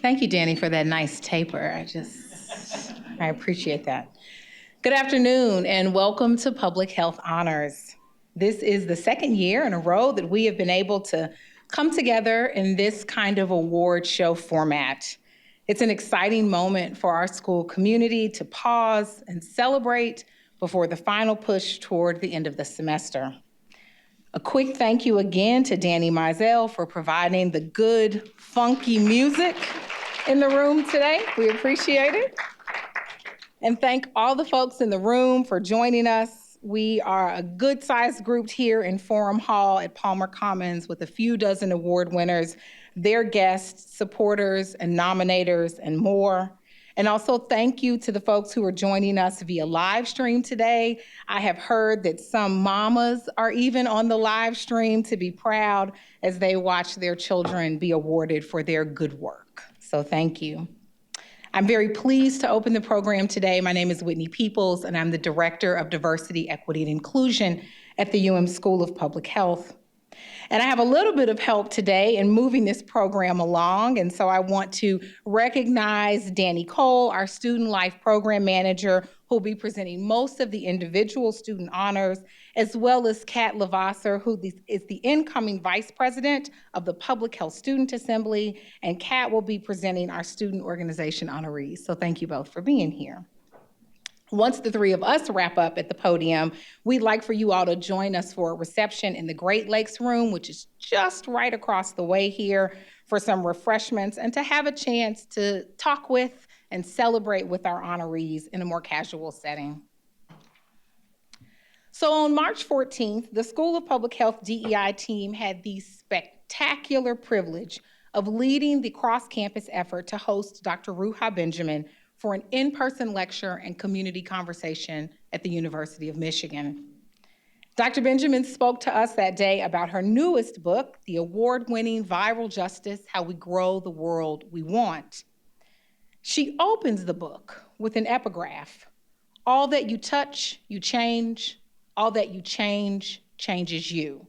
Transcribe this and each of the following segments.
Thank you, Danny, for that nice taper. I appreciate that. Good afternoon and welcome to Public Health Honors. This is the second year in a row that we have been able to come together in this kind of award show format. It's an exciting moment for our school community to pause and celebrate before the final push toward the end of the semester. A quick thank you again to Danny Mizell for providing the good, funky music in the room today. We appreciate it. And thank all the folks in the room for joining us. We are a good-sized group here in Forum Hall at Palmer Commons with a few dozen award winners, their guests, supporters, and nominators, and more. And also thank you to the folks who are joining us via live stream today. I have heard that some mamas are even on the live stream to be proud as they watch their children be awarded for their good work. So thank you. I'm very pleased to open the program today. My name is Whitney Peoples, and I'm the Director of Diversity, Equity, and Inclusion at the School of Public Health. And I have a little bit of help today in moving this program along, and so I want to recognize Danny Cole, our Student Life Program Manager, who will be presenting most of the individual student honors, as well as Kat Lavasser, who is the incoming Vice President of the Public Health Student Assembly, and Kat will be presenting our Student Organization honorees. So thank you both for being here. Once the three of us wrap up at the podium, we'd like for you all to join us for a reception in the Great Lakes Room, which is just right across the way here, for some refreshments and to have a chance to talk with and celebrate with our honorees in a more casual setting. So on March 14th, the School of Public Health DEI team had the spectacular privilege of leading the cross-campus effort to host Dr. Ruha Benjamin for an in-person lecture and community conversation at the University of Michigan. Dr. Benjamin spoke to us that day about her newest book, the award-winning Viral Justice: How We Grow the World We Want. She opens the book with an epigraph: all that you touch, you change. All that you change, changes you.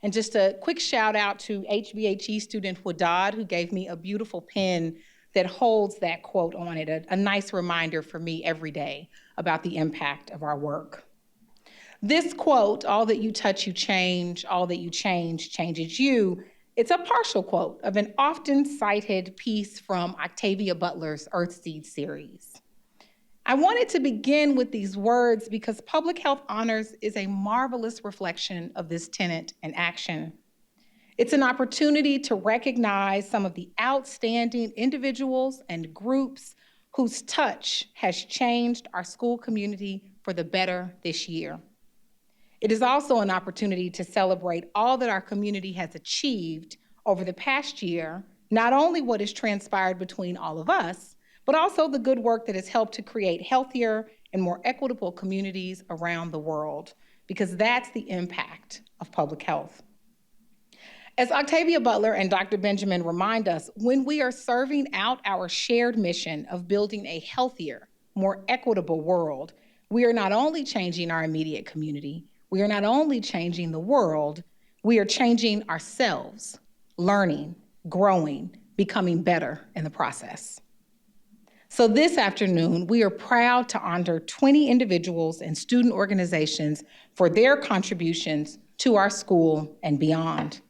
And just a quick shout out to HBHE student Wadad, who gave me a beautiful pen that holds that quote on it, a nice reminder for me every day about the impact of our work. This quote, all that you touch, you change, all that you change, changes you, it's a partial quote of an often cited piece from Octavia Butler's Earthseed series. I wanted to begin with these words because Public Health Honors is a marvelous reflection of this tenet and action. It's an opportunity to recognize some of the outstanding individuals and groups whose touch has changed our school community for the better this year. It is also an opportunity to celebrate all that our community has achieved over the past year, not only what has transpired between all of us, but also the good work that has helped to create healthier and more equitable communities around the world, because that's the impact of public health. As Octavia Butler and Dr. Benjamin remind us, when we are serving out our shared mission of building a healthier, more equitable world, we are not only changing our immediate community, we are not only changing the world, we are changing ourselves, learning, growing, becoming better in the process. So this afternoon, we are proud to honor 20 individuals and student organizations for their contributions to our school and beyond.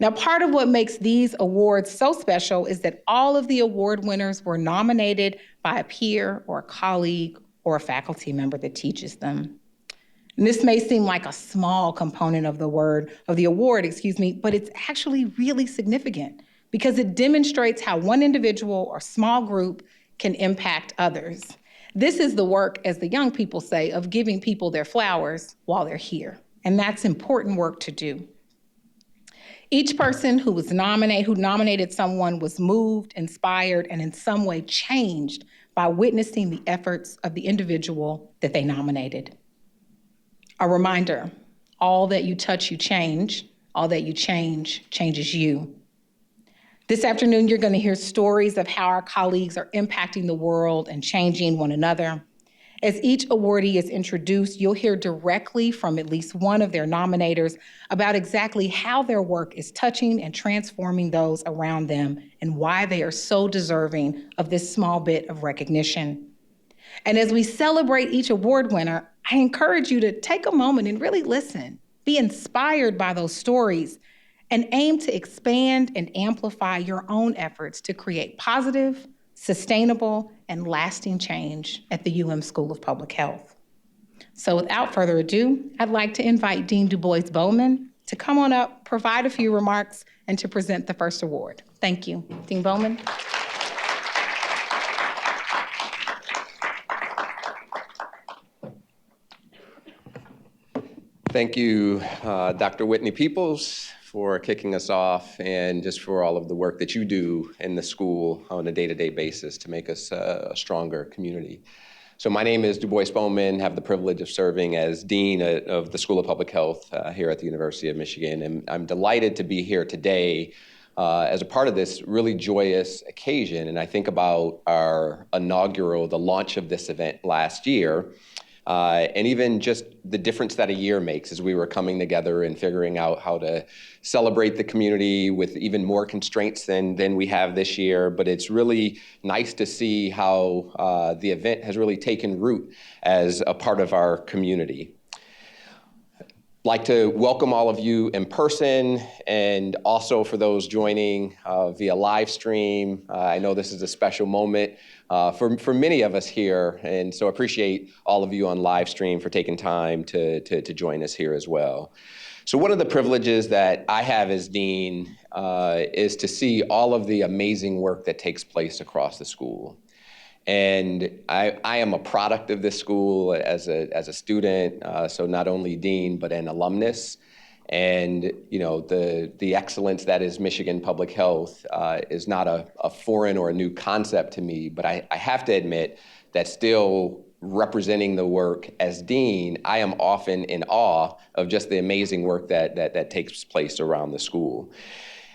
Now, part of what makes these awards so special is that all of the award winners were nominated by a peer or a colleague or a faculty member that teaches them. And this may seem like a small component of the award, but it's actually really significant because it demonstrates how one individual or small group can impact others. This is the work, as the young people say, of giving people their flowers while they're here. And that's important work to do. Each person who nominated someone was moved, inspired, and in some way changed by witnessing the efforts of the individual that they nominated. A reminder, all that you touch, you change. All that you change, changes you. This afternoon, you're going to hear stories of how our colleagues are impacting the world and changing one another. As each awardee is introduced, you'll hear directly from at least one of their nominators about exactly how their work is touching and transforming those around them and why they are so deserving of this small bit of recognition. And as we celebrate each award winner, I encourage you to take a moment and really listen, be inspired by those stories, and aim to expand and amplify your own efforts to create positive, sustainable, and lasting change at the UM School of Public Health. So without further ado, I'd like to invite Dean Du Bois-Bowman to come on up, provide a few remarks, and to present the first award. Thank you. Dean Bowman. Thank you, Dr. Whitney Peoples, for kicking us off, and just for all of the work that you do in the school on a day-to-day basis to make us a stronger community. So my name is Du Bois-Bowman, have the privilege of serving as Dean of the School of Public Health here at the University of Michigan, and I'm delighted to be here today as a part of this really joyous occasion. And I think about our inaugural, the launch of this event last year, and even just the difference that a year makes as we were coming together and figuring out how to celebrate the community with even more constraints than we have this year. But it's really nice to see how the event has really taken root as a part of our community. Like to welcome all of you in person, and also for those joining via live stream. I know this is a special moment for many of us here, and so appreciate all of you on live stream for taking time to join us here as well. So one of the privileges that I have as Dean is to see all of the amazing work that takes place across the school. And I am a product of this school as a student, so not only Dean, but an alumnus. And you know, the excellence that is Michigan Public Health is not a foreign or a new concept to me, but I have to admit that still representing the work as Dean, I am often in awe of just the amazing work that takes place around the school.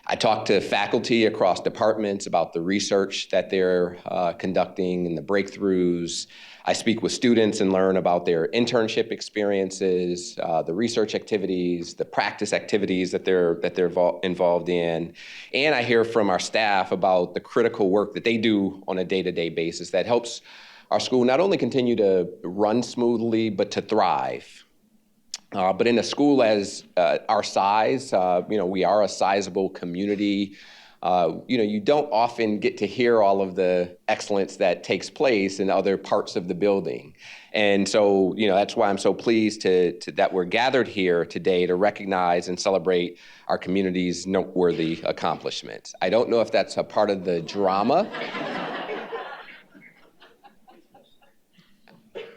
I talk to faculty across departments about the research that they're conducting and the breakthroughs. I speak with students and learn about their internship experiences, the research activities, the practice activities that they're involved in. And I hear from our staff about the critical work that they do on a day-to-day basis that helps our school not only continue to run smoothly, but to thrive. But in a school as our size, we are a sizable community. You don't often get to hear all of the excellence that takes place in other parts of the building. And so, that's why I'm so pleased that we're gathered here today to recognize and celebrate our community's noteworthy accomplishments. I don't know if that's a part of the drama.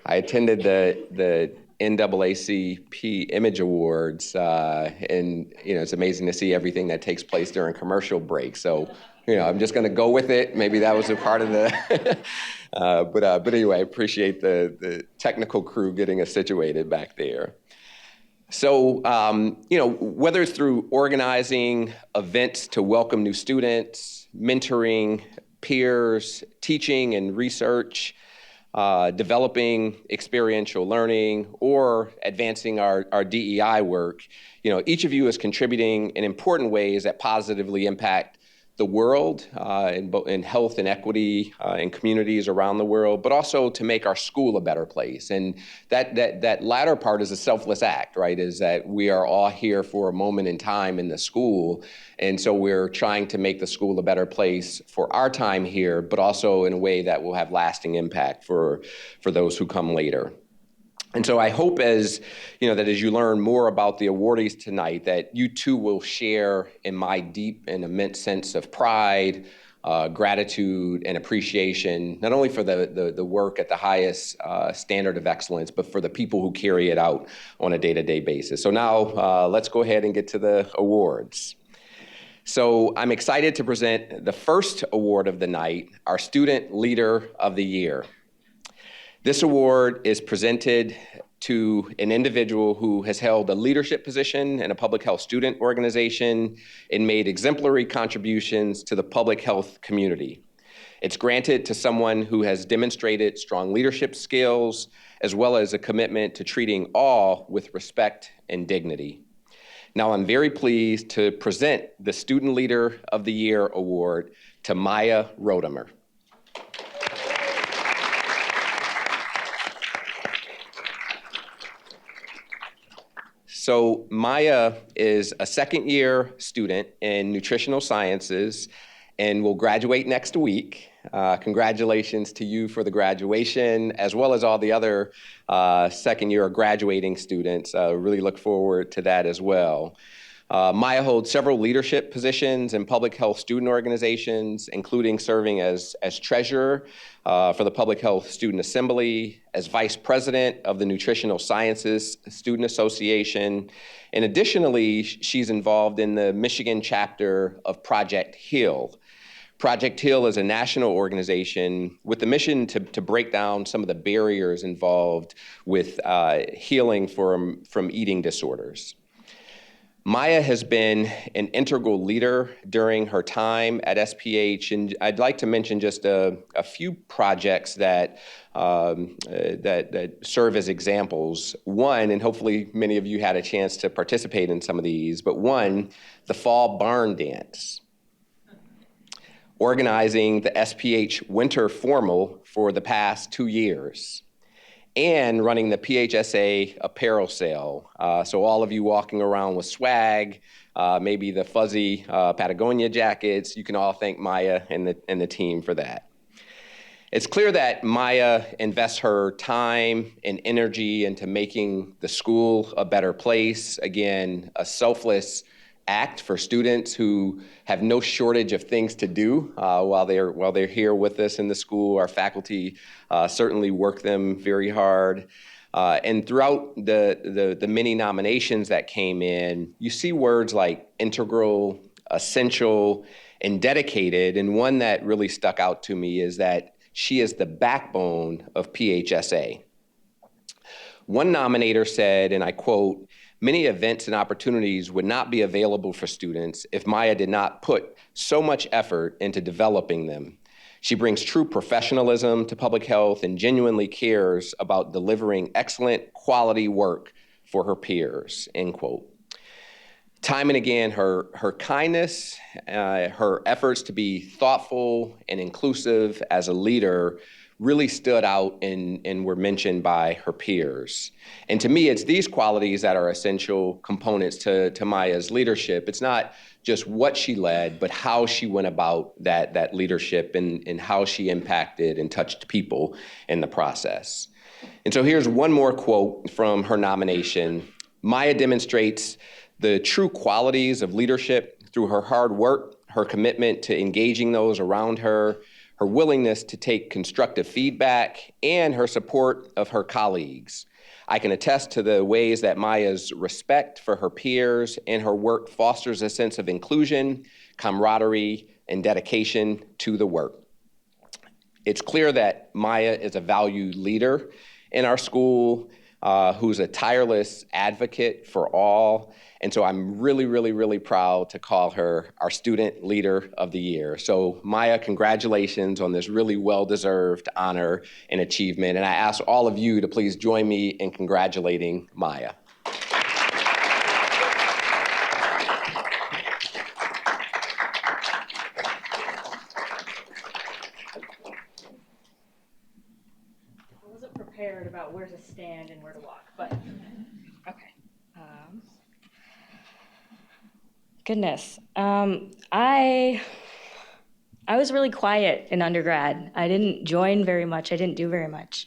I attended the NAACP Image Awards, and it's amazing to see everything that takes place during commercial breaks. So, I'm just going to go with it. Maybe that was a part of the, but anyway, I appreciate the technical crew getting us situated back there. So, whether it's through organizing events to welcome new students, mentoring peers, teaching and research, developing experiential learning, or advancing our DEI work, each of you is contributing in important ways that positively impact the world in health and equity in communities around the world, but also to make our school a better place. And that latter part is a selfless act, right? Is that we are all here for a moment in time in the school. And so we're trying to make the school a better place for our time here, but also in a way that will have lasting impact for those who come later. And so I hope that as you learn more about the awardees tonight, that you too will share in my deep and immense sense of pride, gratitude, and appreciation, not only for the work at the highest standard of excellence, but for the people who carry it out on a day-to-day basis. So now let's go ahead and get to the awards. So I'm excited to present the first award of the night, our Student Leader of the Year. This award is presented to an individual who has held a leadership position in a public health student organization and made exemplary contributions to the public health community. It's granted to someone who has demonstrated strong leadership skills, as well as a commitment to treating all with respect and dignity. Now, I'm very pleased to present the Student Leader of the Year Award to Maya Rodemer. So Maya is a second-year student in nutritional sciences and will graduate next week. Congratulations to you for the graduation, as well as all the other second-year graduating students. Really look forward to that as well. Maya holds several leadership positions in public health student organizations, including serving as treasurer for the Public Health Student Assembly, as vice president of the Nutritional Sciences Student Association, and additionally, she's involved in the Michigan chapter of Project HEAL. Project HEAL is a national organization with the mission to break down some of the barriers involved with healing from eating disorders. Maya has been an integral leader during her time at SPH, and I'd like to mention just a few projects that serve as examples. One, and hopefully many of you had a chance to participate in some of these, but one, the Fall Barn Dance. Organizing the SPH Winter Formal for the past 2 years. And running the PHSA apparel sale. So all of you walking around with swag, maybe the fuzzy Patagonia jackets, you can all thank Maya and the team for that. It's clear that Maya invests her time and energy into making the school a better place. Again, a selfless act for students who have no shortage of things to do while they're here with us in the school. Our faculty certainly work them very hard. And throughout the many nominations that came in, you see words like integral, essential, and dedicated. And one that really stuck out to me is that she is the backbone of PHSA. One nominator said, and I quote, "Many events and opportunities would not be available for students if Maya did not put so much effort into developing them. She brings true professionalism to public health and genuinely cares about delivering excellent quality work for her peers," end quote. Time and again, her kindness, her efforts to be thoughtful and inclusive as a leader really stood out and were mentioned by her peers. And to me, it's these qualities that are essential components to Maya's leadership. It's not just what she led, but how she went about that leadership and how she impacted and touched people in the process. And so here's one more quote from her nomination. Maya demonstrates the true qualities of leadership through her hard work, her commitment to engaging those around her, her willingness to take constructive feedback, and her support of her colleagues. I can attest to the ways that Maya's respect for her peers and her work fosters a sense of inclusion, camaraderie, and dedication to the work. It's clear that Maya is a valued leader in our school, who's a tireless advocate for all. And so I'm really, really, really proud to call her our Student Leader of the Year. So Maya, congratulations on this really well-deserved honor and achievement. And I ask all of you to please join me in congratulating Maya. Prepared about where to stand and where to walk, but okay. Goodness, I was really quiet in undergrad. I didn't join very much. I didn't do very much.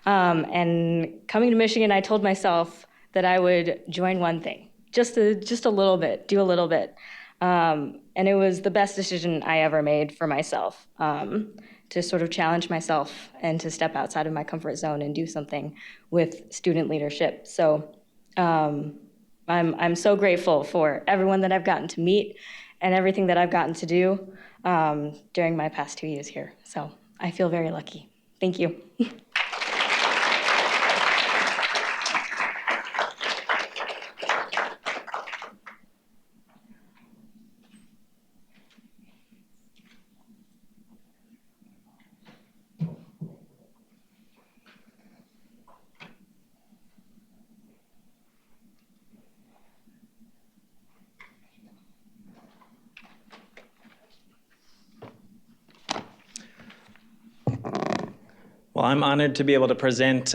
And coming to Michigan, I told myself that I would join one thing, just a little bit, do a little bit. And it was the best decision I ever made for myself. To sort of challenge myself and to step outside of my comfort zone and do something with student leadership. So I'm so grateful for everyone that I've gotten to meet and everything that I've gotten to do during my past 2 years here. So I feel very lucky. Thank you. Well, I'm honored to be able to present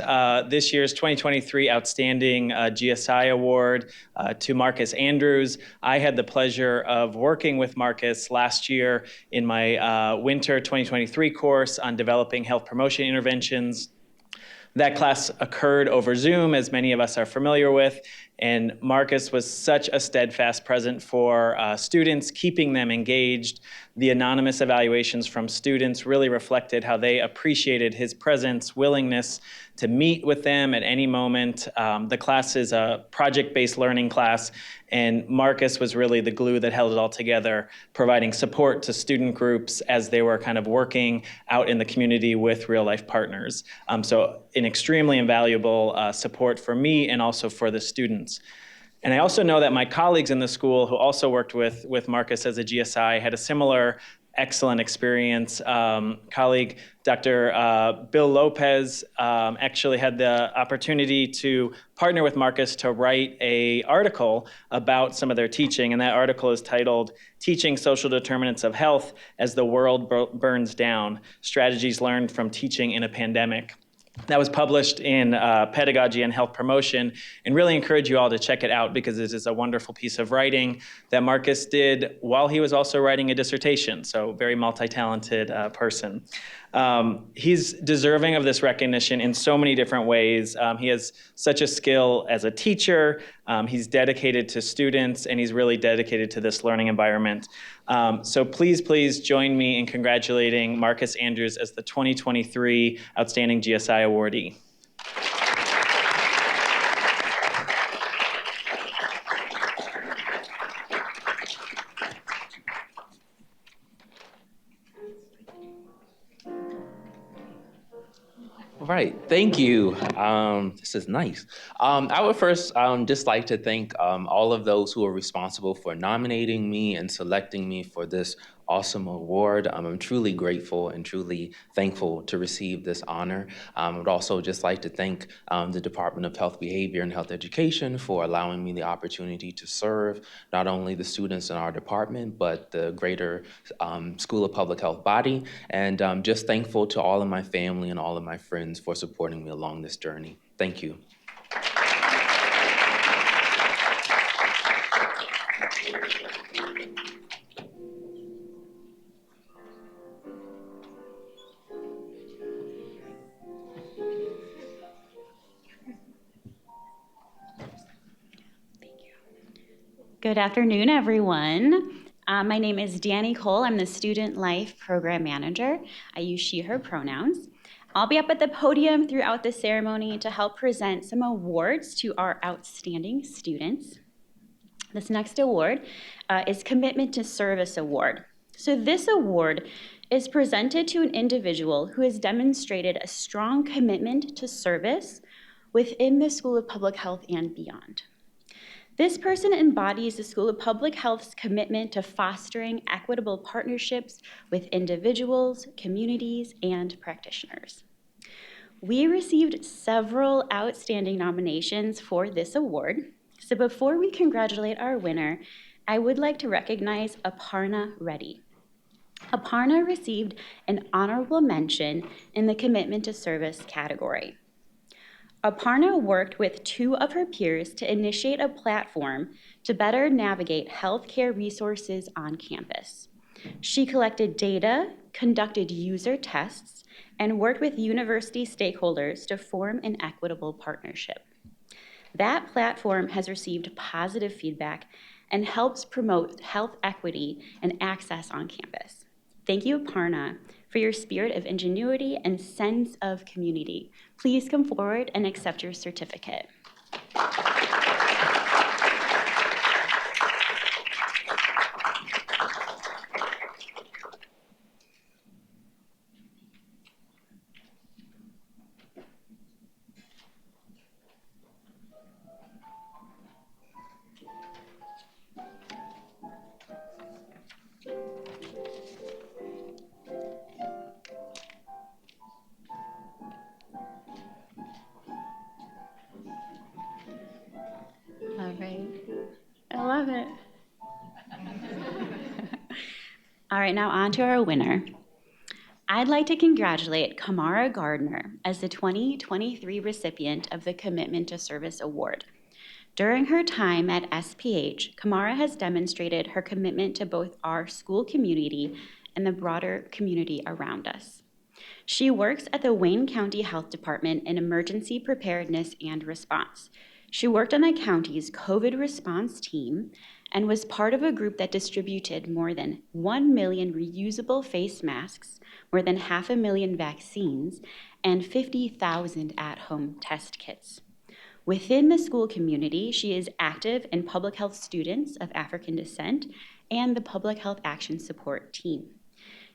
this year's 2023 Outstanding GSI Award to Marcus Andrews. I had the pleasure of working with Marcus last year in my winter 2023 course on developing health promotion interventions. That class occurred over Zoom, as many of us are familiar with, and Marcus was such a steadfast presence for students, keeping them engaged. The anonymous evaluations from students really reflected how they appreciated his presence, willingness to meet with them at any moment. The class is a project-based learning class, and Marcus was really the glue that held it all together, providing support to student groups as they were kind of working out in the community with real-life partners. So an extremely invaluable support for me and also for the students. And I also know that my colleagues in the school who also worked with Marcus as a GSI had a similar excellent experience. Colleague Dr. Bill Lopez actually had the opportunity to partner with Marcus to write an article about some of their teaching, and that article is titled "Teaching Social Determinants of Health as the World Burns Down: Strategies Learned from Teaching in a Pandemic." That was published in Pedagogy and Health Promotion, and really encourage you all to check it out because it is a wonderful piece of writing that Marcus did while he was also writing a dissertation, so very multi-talented person. He's deserving of this recognition in so many different ways. He has such a skill as a teacher, he's dedicated to students, and he's really dedicated to this learning environment. So please join me in congratulating Marcus Andrews as the 2023 Outstanding GSI Awardee. All right, thank you. This is nice. I would first just like to thank all of those who are responsible for nominating me and selecting me for this awesome award. I'm truly grateful and truly thankful to receive this honor. I would also just like to thank the Department of Health Behavior and Health Education for allowing me the opportunity to serve not only the students in our department, but the greater School of Public Health body. And I'm just thankful to all of my family and all of my friends for supporting me along this journey. Thank you. Good afternoon, everyone. My name is Danny Cole. I'm the Student Life Program Manager. I use she, her pronouns. I'll be up at the podium throughout the ceremony to help present some awards to our outstanding students. This next award is Commitment to Service Award. So this award is presented to an individual who has demonstrated a strong commitment to service within the School of Public Health and beyond. This person embodies the School of Public Health's commitment to fostering equitable partnerships with individuals, communities, and practitioners. We received several outstanding nominations for this award. So before we congratulate our winner, I would like to recognize Aparna Reddy. Aparna received an honorable mention in the Commitment to Service category. Aparna worked with two of her peers to initiate a platform to better navigate healthcare resources on campus. She collected data, conducted user tests, and worked with university stakeholders to form an equitable partnership. That platform has received positive feedback and helps promote health equity and access on campus. Thank you, Aparna, for your spirit of ingenuity and sense of community. Please come forward and accept your certificate. All right, I love it. All right, now on to our winner. I'd like to congratulate Kamara Gardner as the 2023 recipient of the Commitment to Service Award. During her time at SPH, Kamara has demonstrated her commitment to both our school community and the broader community around us. She works at the Wayne County Health Department in Emergency Preparedness and Response. She worked on the county's COVID response team and was part of a group that distributed more than 1 million reusable face masks, more than 500,000 vaccines, and 50,000 at-home test kits. Within the school community, she is active in public health students of African descent and the Public Health Action Support Team.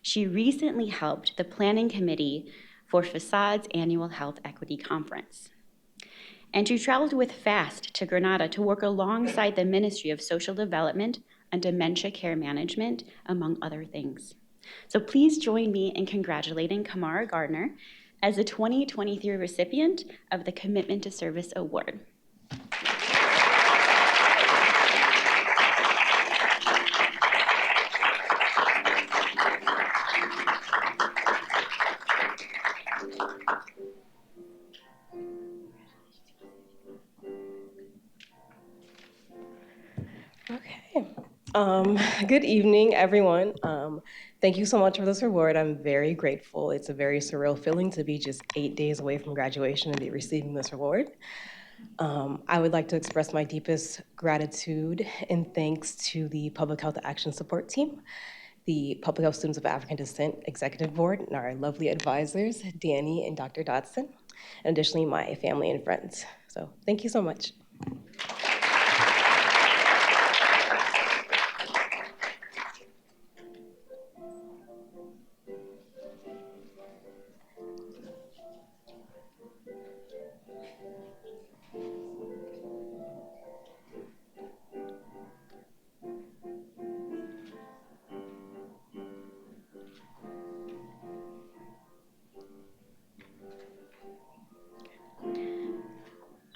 She recently helped the planning committee for Facade's annual Health Equity Conference. And she traveled with FAST to Grenada to work alongside the Ministry of Social Development and Dementia Care Management, among other things. So please join me in congratulating Kamara Gardner as the 2023 recipient of the Commitment to Service Award. Okay. Good evening, everyone. Thank you so much for this award. I'm very grateful. It's a very surreal feeling to be just 8 days away from graduation and be receiving this award. I would like to express my deepest gratitude and thanks to the Public Health Action Support Team, the Public Health Students of African Descent Executive Board, and our lovely advisors, Danny and Dr. Dodson, and additionally my family and friends. So thank you so much.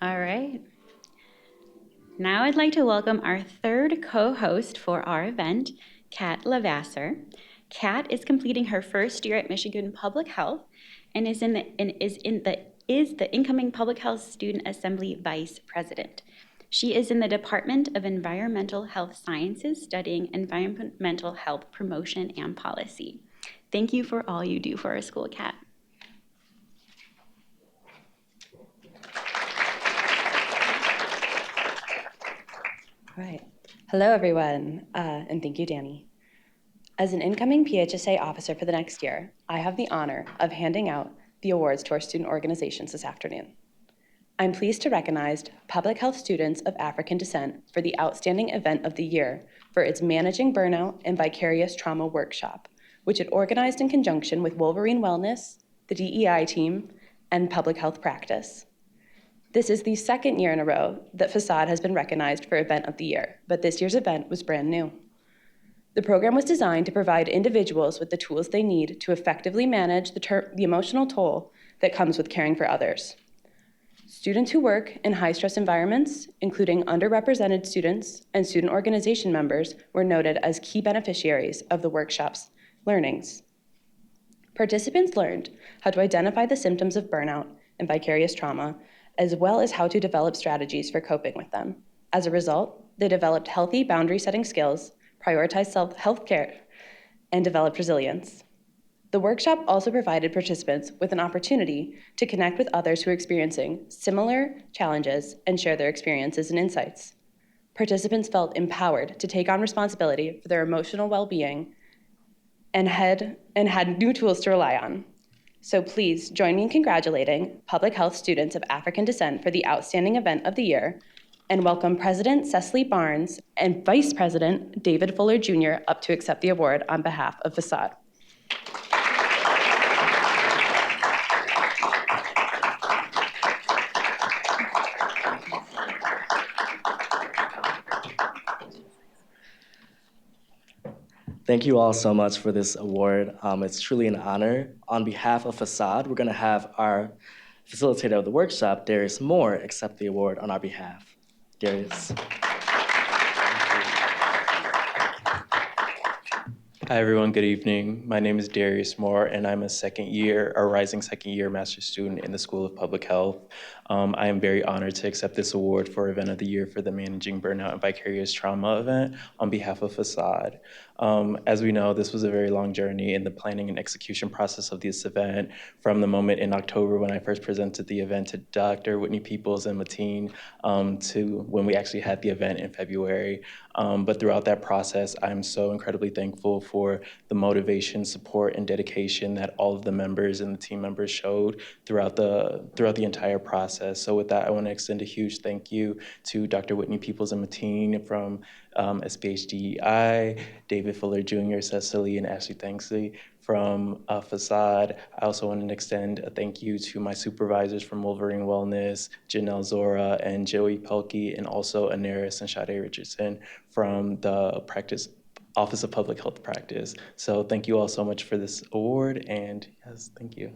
All right. Now I'd like to welcome our third co-host for our event, Kat Lavasser. Kat is completing her first year at Michigan Public Health and is the incoming Public Health Student Assembly Vice President. She is in the Department of Environmental Health Sciences studying environmental health promotion and policy. Thank you for all you do for our school, Kat. All right. Hello, everyone, and thank you, Danny. As an incoming PHSA officer for the next year, I have the honor of handing out the awards to our student organizations this afternoon. I'm pleased to recognize Public Health Students of African Descent for the Outstanding Event of the Year for its Managing Burnout and Vicarious Trauma Workshop, which it organized in conjunction with Wolverine Wellness, the DEI team, and Public Health Practice. This is the second year in a row that Facade has been recognized for Event of the Year, but this year's event was brand new. The program was designed to provide individuals with the tools they need to effectively manage the emotional toll that comes with caring for others. Students who work in high-stress environments, including underrepresented students and student organization members, were noted as key beneficiaries of the workshop's learnings. Participants learned how to identify the symptoms of burnout and vicarious trauma, as well as how to develop strategies for coping with them. As a result, they developed healthy boundary-setting skills, prioritized self-care, and developed resilience. The workshop also provided participants with an opportunity to connect with others who are experiencing similar challenges and share their experiences and insights. Participants felt empowered to take on responsibility for their emotional well-being and had new tools to rely on. So please join me in congratulating Public Health Students of African Descent for the Outstanding Event of the Year, and welcome President Cecily Barnes and Vice President David Fuller Jr. up to accept the award on behalf of Facade. Thank you all so much for this award. It's truly an honor. On behalf of Facade, we're going to have our facilitator of the workshop, Darius Moore, accept the award on our behalf. Darius. Hi, everyone. Good evening. My name is Darius Moore, and I'm a rising second year master's student in the School of Public Health. I am very honored to accept this award for Event of the Year for the Managing Burnout and Vicarious Trauma event on behalf of Facade. As we know, this was a very long journey in the planning and execution process of this event, from the moment in October when I first presented the event to Dr. Whitney Peoples and Mateen, to when we actually had the event in February. But throughout that process, I'm so incredibly thankful for the motivation, support, and dedication that all of the members and the team members showed throughout the entire process. So with that, I want to extend a huge thank you to Dr. Whitney Peoples and Mateen from SBHDEI, David Fuller Jr., Cecily, and Ashley Thanksley from Facade. I also want to extend a thank you to my supervisors from Wolverine Wellness, Janelle Zora and Joey Pelkey, and also Anaris and Sade Richardson from the Office of Public Health Practice. So thank you all so much for this award, and yes, thank you.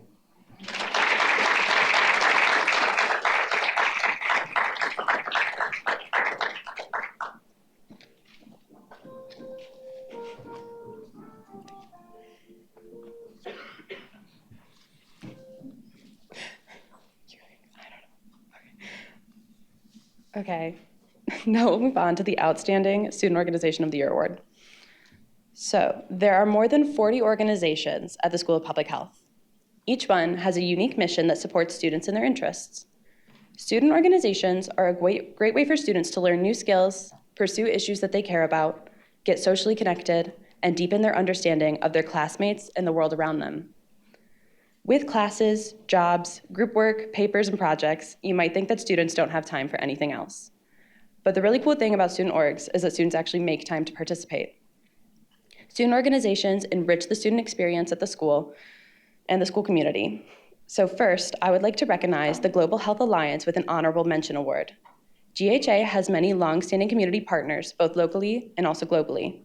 Okay, now we'll move on to the Outstanding Student Organization of the Year Award. So there are more than 40 organizations at the School of Public Health. Each one has a unique mission that supports students and their interests. Student organizations are a great way for students to learn new skills, pursue issues that they care about, get socially connected, and deepen their understanding of their classmates and the world around them. With classes, jobs, group work, papers, and projects, you might think that students don't have time for anything else. But the really cool thing about student orgs is that students actually make time to participate. Student organizations enrich the student experience at the school and the school community. So first, I would like to recognize the Global Health Alliance with an honorable mention award. GHA has many long-standing community partners, both locally and also globally.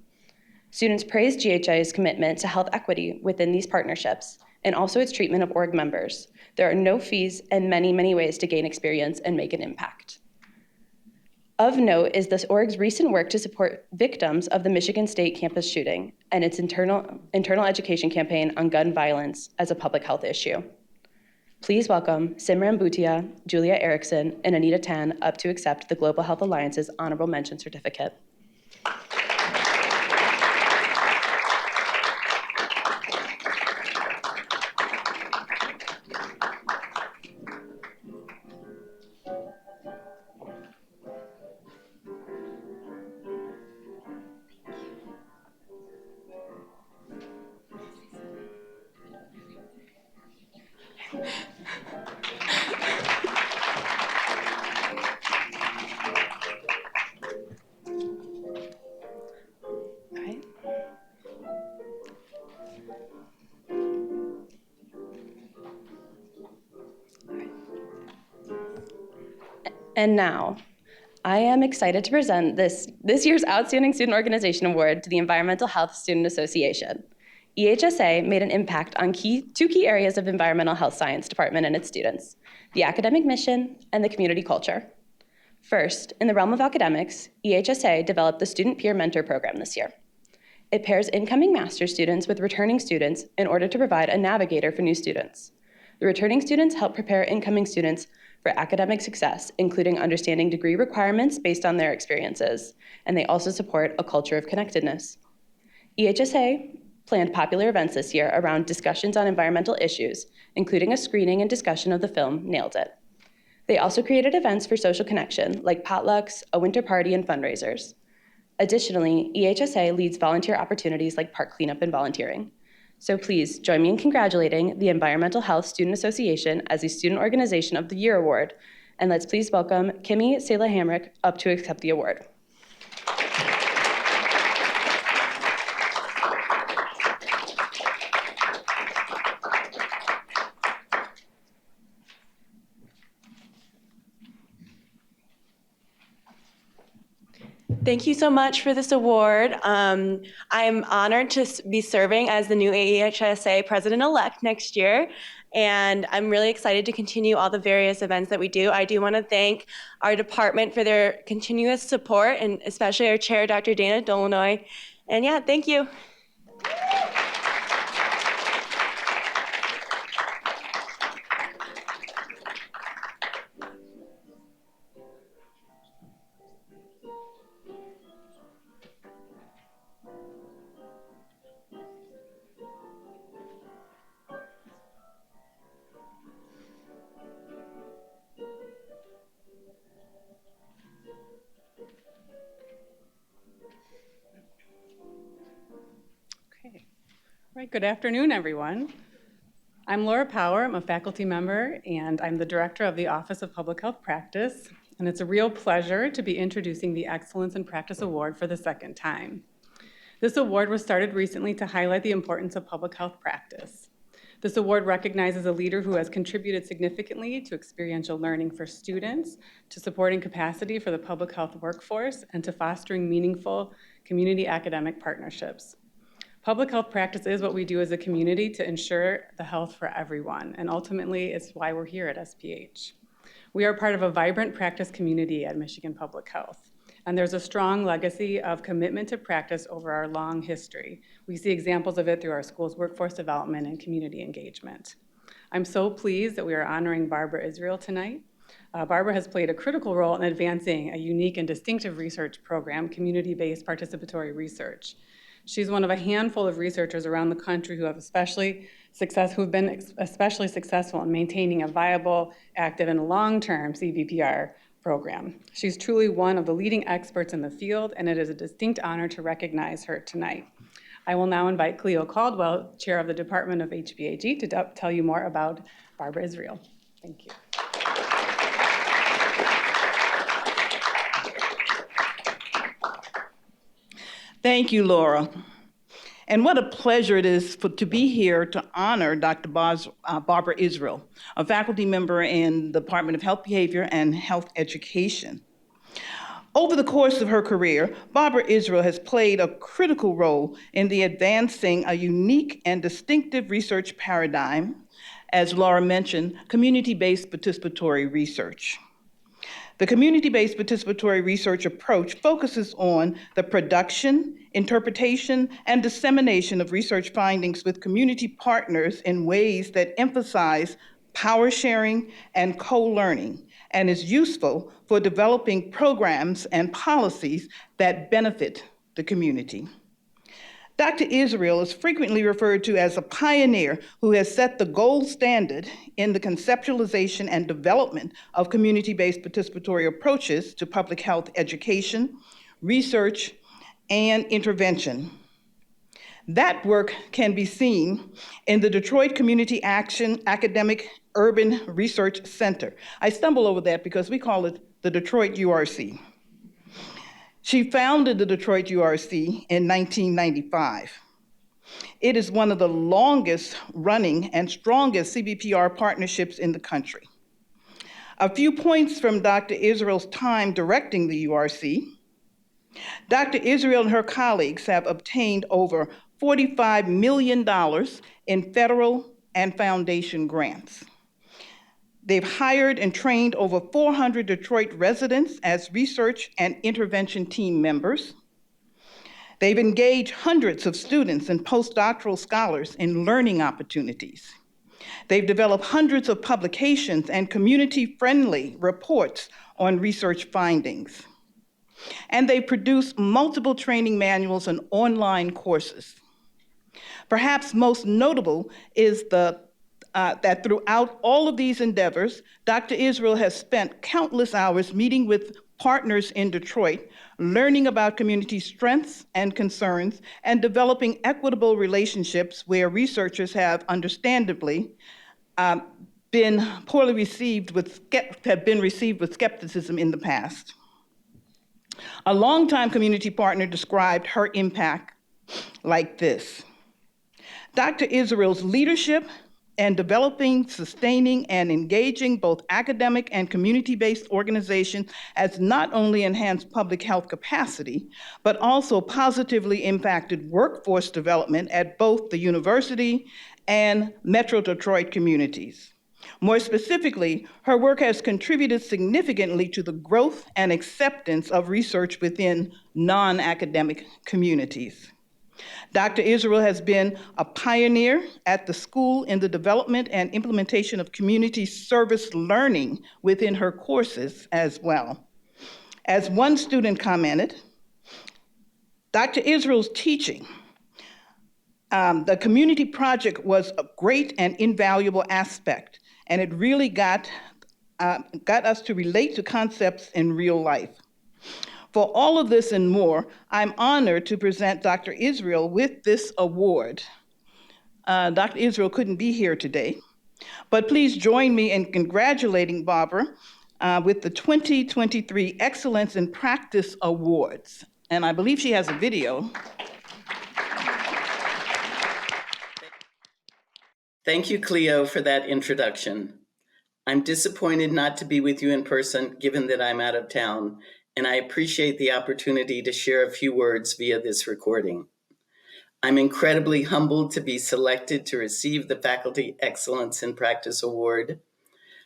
Students praise GHA's commitment to health equity within these partnerships, and also its treatment of org members. There are no fees and many, many ways to gain experience and make an impact. Of note is this org's recent work to support victims of the Michigan State campus shooting and its internal education campaign on gun violence as a public health issue. Please welcome Simran Bhutia, Julia Erickson, and Anita Tan up to accept the Global Health Alliance's Honorable Mention Certificate. And now, I am excited to present this year's Outstanding Student Organization Award to the Environmental Health Student Association. EHSA made an impact on two key areas of environmental health science department and its students, the academic mission and the community culture. First, in the realm of academics, EHSA developed the Student Peer Mentor Program this year. It pairs incoming master's students with returning students in order to provide a navigator for new students. The returning students help prepare incoming students for academic success, including understanding degree requirements based on their experiences, and they also support a culture of connectedness. EHSA planned popular events this year around discussions on environmental issues, including a screening and discussion of the film Nailed It. They also created events for social connection, like potlucks, a winter party, and fundraisers. Additionally, EHSA leads volunteer opportunities like park cleanup and volunteering. So please join me in congratulating the Environmental Health Student Association as the Student Organization of the Year Award. And let's please welcome Kimmy Sela-Hamrick up to accept the award. Thank you so much for this award. I'm honored to be serving as the new AEHSA president-elect next year, and I'm really excited to continue all the various events that we do. I do want to thank our department for their continuous support, and especially our chair, Dr. Dana Dolonoy. And yeah, thank you. Okay. All right, good afternoon, everyone. I'm Laura Power. I'm a faculty member, and I'm the director of the Office of Public Health Practice. And it's a real pleasure to be introducing the Excellence in Practice Award for the second time. This award was started recently to highlight the importance of public health practice. This award recognizes a leader who has contributed significantly to experiential learning for students, to supporting capacity for the public health workforce, and to fostering meaningful community academic partnerships. Public health practice is what we do as a community to ensure the health for everyone, and ultimately it's why we're here at SPH. We are part of a vibrant practice community at Michigan Public Health, and there's a strong legacy of commitment to practice over our long history. We see examples of it through our school's workforce development and community engagement. I'm so pleased that we are honoring Barbara Israel tonight. Barbara has played a critical role in advancing a unique and distinctive research program, community-based participatory research. She's one of a handful of researchers around the country who've been especially successful in maintaining a viable, active, and long-term CVPR program. She's truly one of the leading experts in the field, and it is a distinct honor to recognize her tonight. I will now invite Cleo Caldwell, Chair of the Department of HBAG, to tell you more about Barbara Israel. Thank you. Thank you, Laura. And what a pleasure it is to be here to honor Dr. Barbara Israel, a faculty member in the Department of Health Behavior and Health Education. Over the course of her career, Barbara Israel has played a critical role in the advancing a unique and distinctive research paradigm, as Laura mentioned, community-based participatory research. The community-based participatory research approach focuses on the production, interpretation, and dissemination of research findings with community partners in ways that emphasize power sharing and co-learning, and is useful for developing programs and policies that benefit the community. Dr. Israel is frequently referred to as a pioneer who has set the gold standard in the conceptualization and development of community-based participatory approaches to public health education, research, and intervention. That work can be seen in the Detroit Community Action Academic Urban Research Center. I stumble over that because we call it the Detroit URC. She founded the Detroit URC in 1995. It is one of the longest running and strongest CBPR partnerships in the country. A few points from Dr. Israel's time directing the URC. Dr. Israel and her colleagues have obtained over $45 million in federal and foundation grants. They've hired and trained over 400 Detroit residents as research and intervention team members. They've engaged hundreds of students and postdoctoral scholars in learning opportunities. They've developed hundreds of publications and community-friendly reports on research findings. And they produce multiple training manuals and online courses. Perhaps most notable is that throughout all of these endeavors, Dr. Israel has spent countless hours meeting with partners in Detroit, learning about community strengths and concerns, and developing equitable relationships where researchers have understandably been received with skepticism in the past. A longtime community partner described her impact like this. Dr. Israel's leadership and developing, sustaining, and engaging both academic and community-based organizations has not only enhanced public health capacity, but also positively impacted workforce development at both the university and Metro Detroit communities. More specifically, her work has contributed significantly to the growth and acceptance of research within non-academic communities. Dr. Israel has been a pioneer at the school in the development and implementation of community service learning within her courses as well. As one student commented, Dr. Israel's teaching, the community project was a great and invaluable aspect, and it really got us to relate to concepts in real life. For all of this and more, I'm honored to present Dr. Israel with this award. Dr. Israel couldn't be here today, but please join me in congratulating Barbara with the 2023 Excellence in Practice Awards. And I believe she has a video. Thank you, Cleo, for that introduction. I'm disappointed not to be with you in person, given that I'm out of town, and I appreciate the opportunity to share a few words via this recording. I'm incredibly humbled to be selected to receive the Faculty Excellence in Practice Award.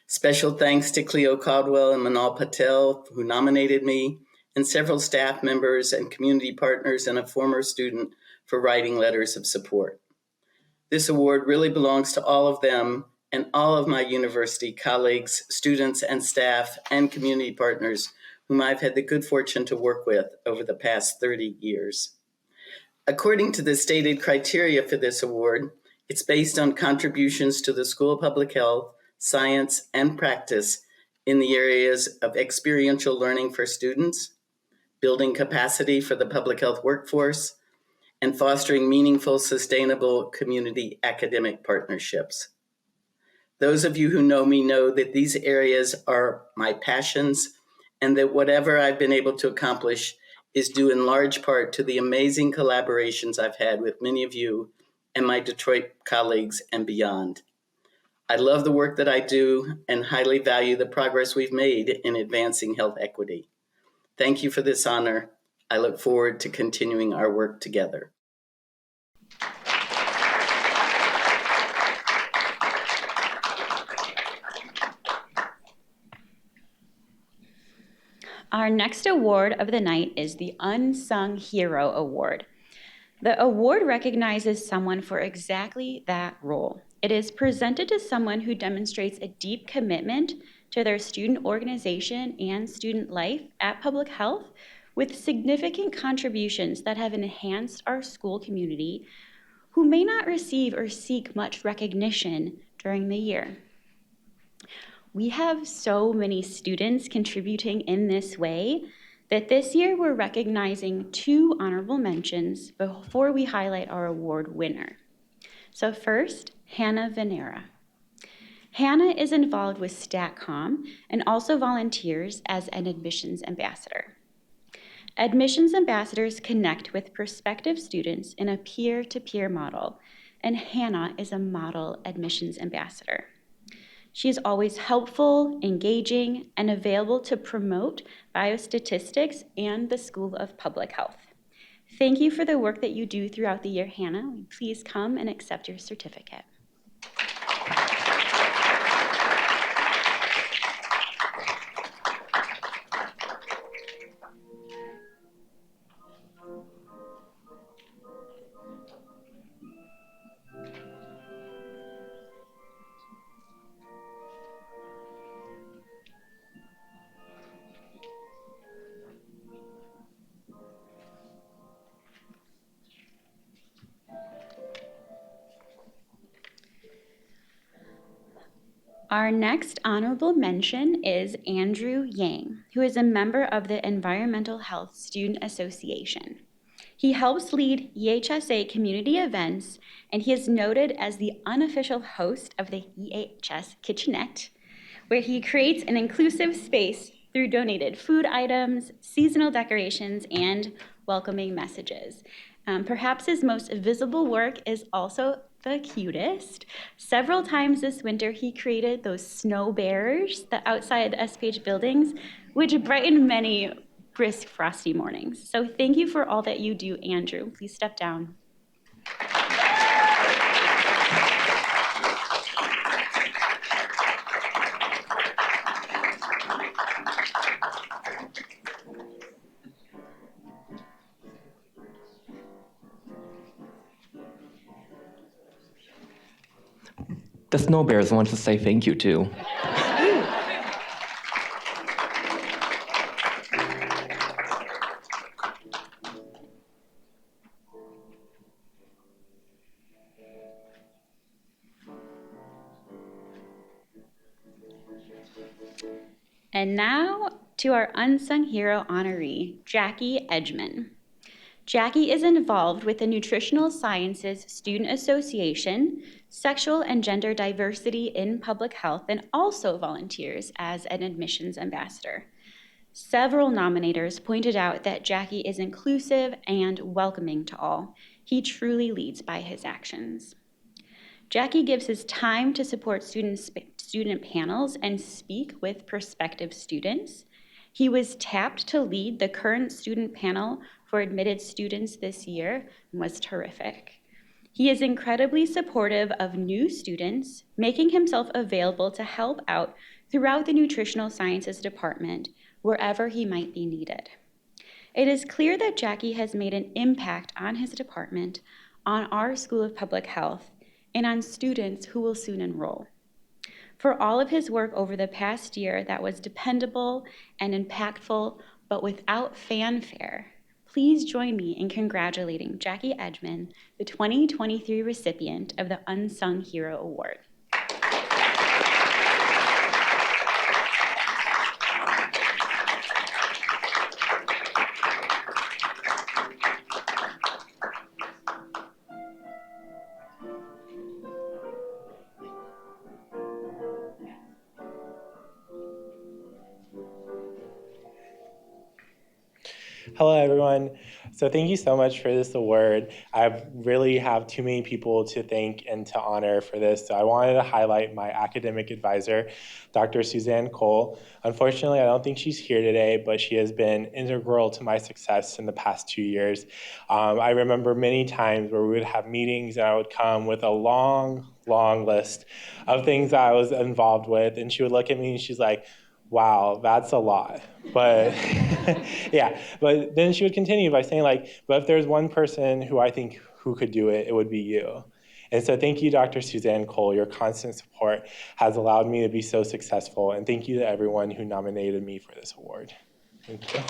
Special thanks to Cleo Caldwell and Manal Patel, who nominated me, and several staff members and community partners and a former student for writing letters of support. This award really belongs to all of them and all of my university colleagues, students, and staff, and community partners whom I've had the good fortune to work with over the past 30 years. According to the stated criteria for this award, it's based on contributions to the School of Public Health, science, and practice in the areas of experiential learning for students, building capacity for the public health workforce, and fostering meaningful, sustainable community academic partnerships. Those of you who know me know that these areas are my passions, and that whatever I've been able to accomplish is due in large part to the amazing collaborations I've had with many of you and my Detroit colleagues and beyond. I love the work that I do and highly value the progress we've made in advancing health equity. Thank you for this honor. I look forward to continuing our work together. Our next award of the night is the Unsung Hero Award. The award recognizes someone for exactly that role. It is presented to someone who demonstrates a deep commitment to their student organization and student life at public health, with significant contributions that have enhanced our school community, who may not receive or seek much recognition during the year. We have so many students contributing in this way that this year we're recognizing 2 honorable mentions before we highlight our award winner. So first, Hannah Venera. Hannah is involved with StatCom and also volunteers as an admissions ambassador. Admissions ambassadors connect with prospective students in a peer-to-peer model, and Hannah is a model admissions ambassador. She is always helpful, engaging, and available to promote biostatistics and the School of Public Health. Thank you for the work that you do throughout the year, Hannah. Please come and accept your certificate. Our next honorable mention is Andrew Yang, who is a member of the Environmental Health Student Association. He helps lead EHSA community events, and he is noted as the unofficial host of the EHS Kitchenette, where he creates an inclusive space through donated food items, seasonal decorations, and welcoming messages. Perhaps his most visible work is also the cutest. Several times this winter, he created those snow bears that outside SPH buildings, which brightened many brisk, frosty mornings. So thank you for all that you do, Andrew. Please step down. the Snow Bears wants to say thank you to. And now to our unsung hero honoree, Jackie Edgman. Jackie is involved with the Nutritional Sciences Student Association, Sexual and Gender Diversity in Public Health, and also volunteers as an admissions ambassador. Several nominators pointed out that Jackie is inclusive and welcoming to all. He truly leads by his actions. Jackie gives his time to support student panels and speak with prospective students. He was tapped to lead the current student panel for admitted students this year and was terrific. He is incredibly supportive of new students, making himself available to help out throughout the Nutritional Sciences Department wherever he might be needed. It is clear that Jackie has made an impact on his department, on our School of Public Health, and on students who will soon enroll. For all of his work over the past year that was dependable and impactful, but without fanfare, please join me in congratulating Jackie Edgman, the 2023 recipient of the Unsung Hero Award. Hello, everyone. So thank you so much for this award. I really have too many people to thank and to honor for this. So I wanted to highlight my academic advisor, Dr. Suzanne Cole. Unfortunately, I don't think she's here today, but she has been integral to my success in the past 2 years. I remember many times where we would have meetings and I would come with a long list of things that I was involved with. And she would look at me and she's like, wow, that's a lot. But yeah, but then she would continue by saying but if there's one person who I think who could do it, it would be you. And so thank you, Dr. Suzanne Cole. Your constant support has allowed me to be so successful. And thank you to everyone who nominated me for this award. Thank you.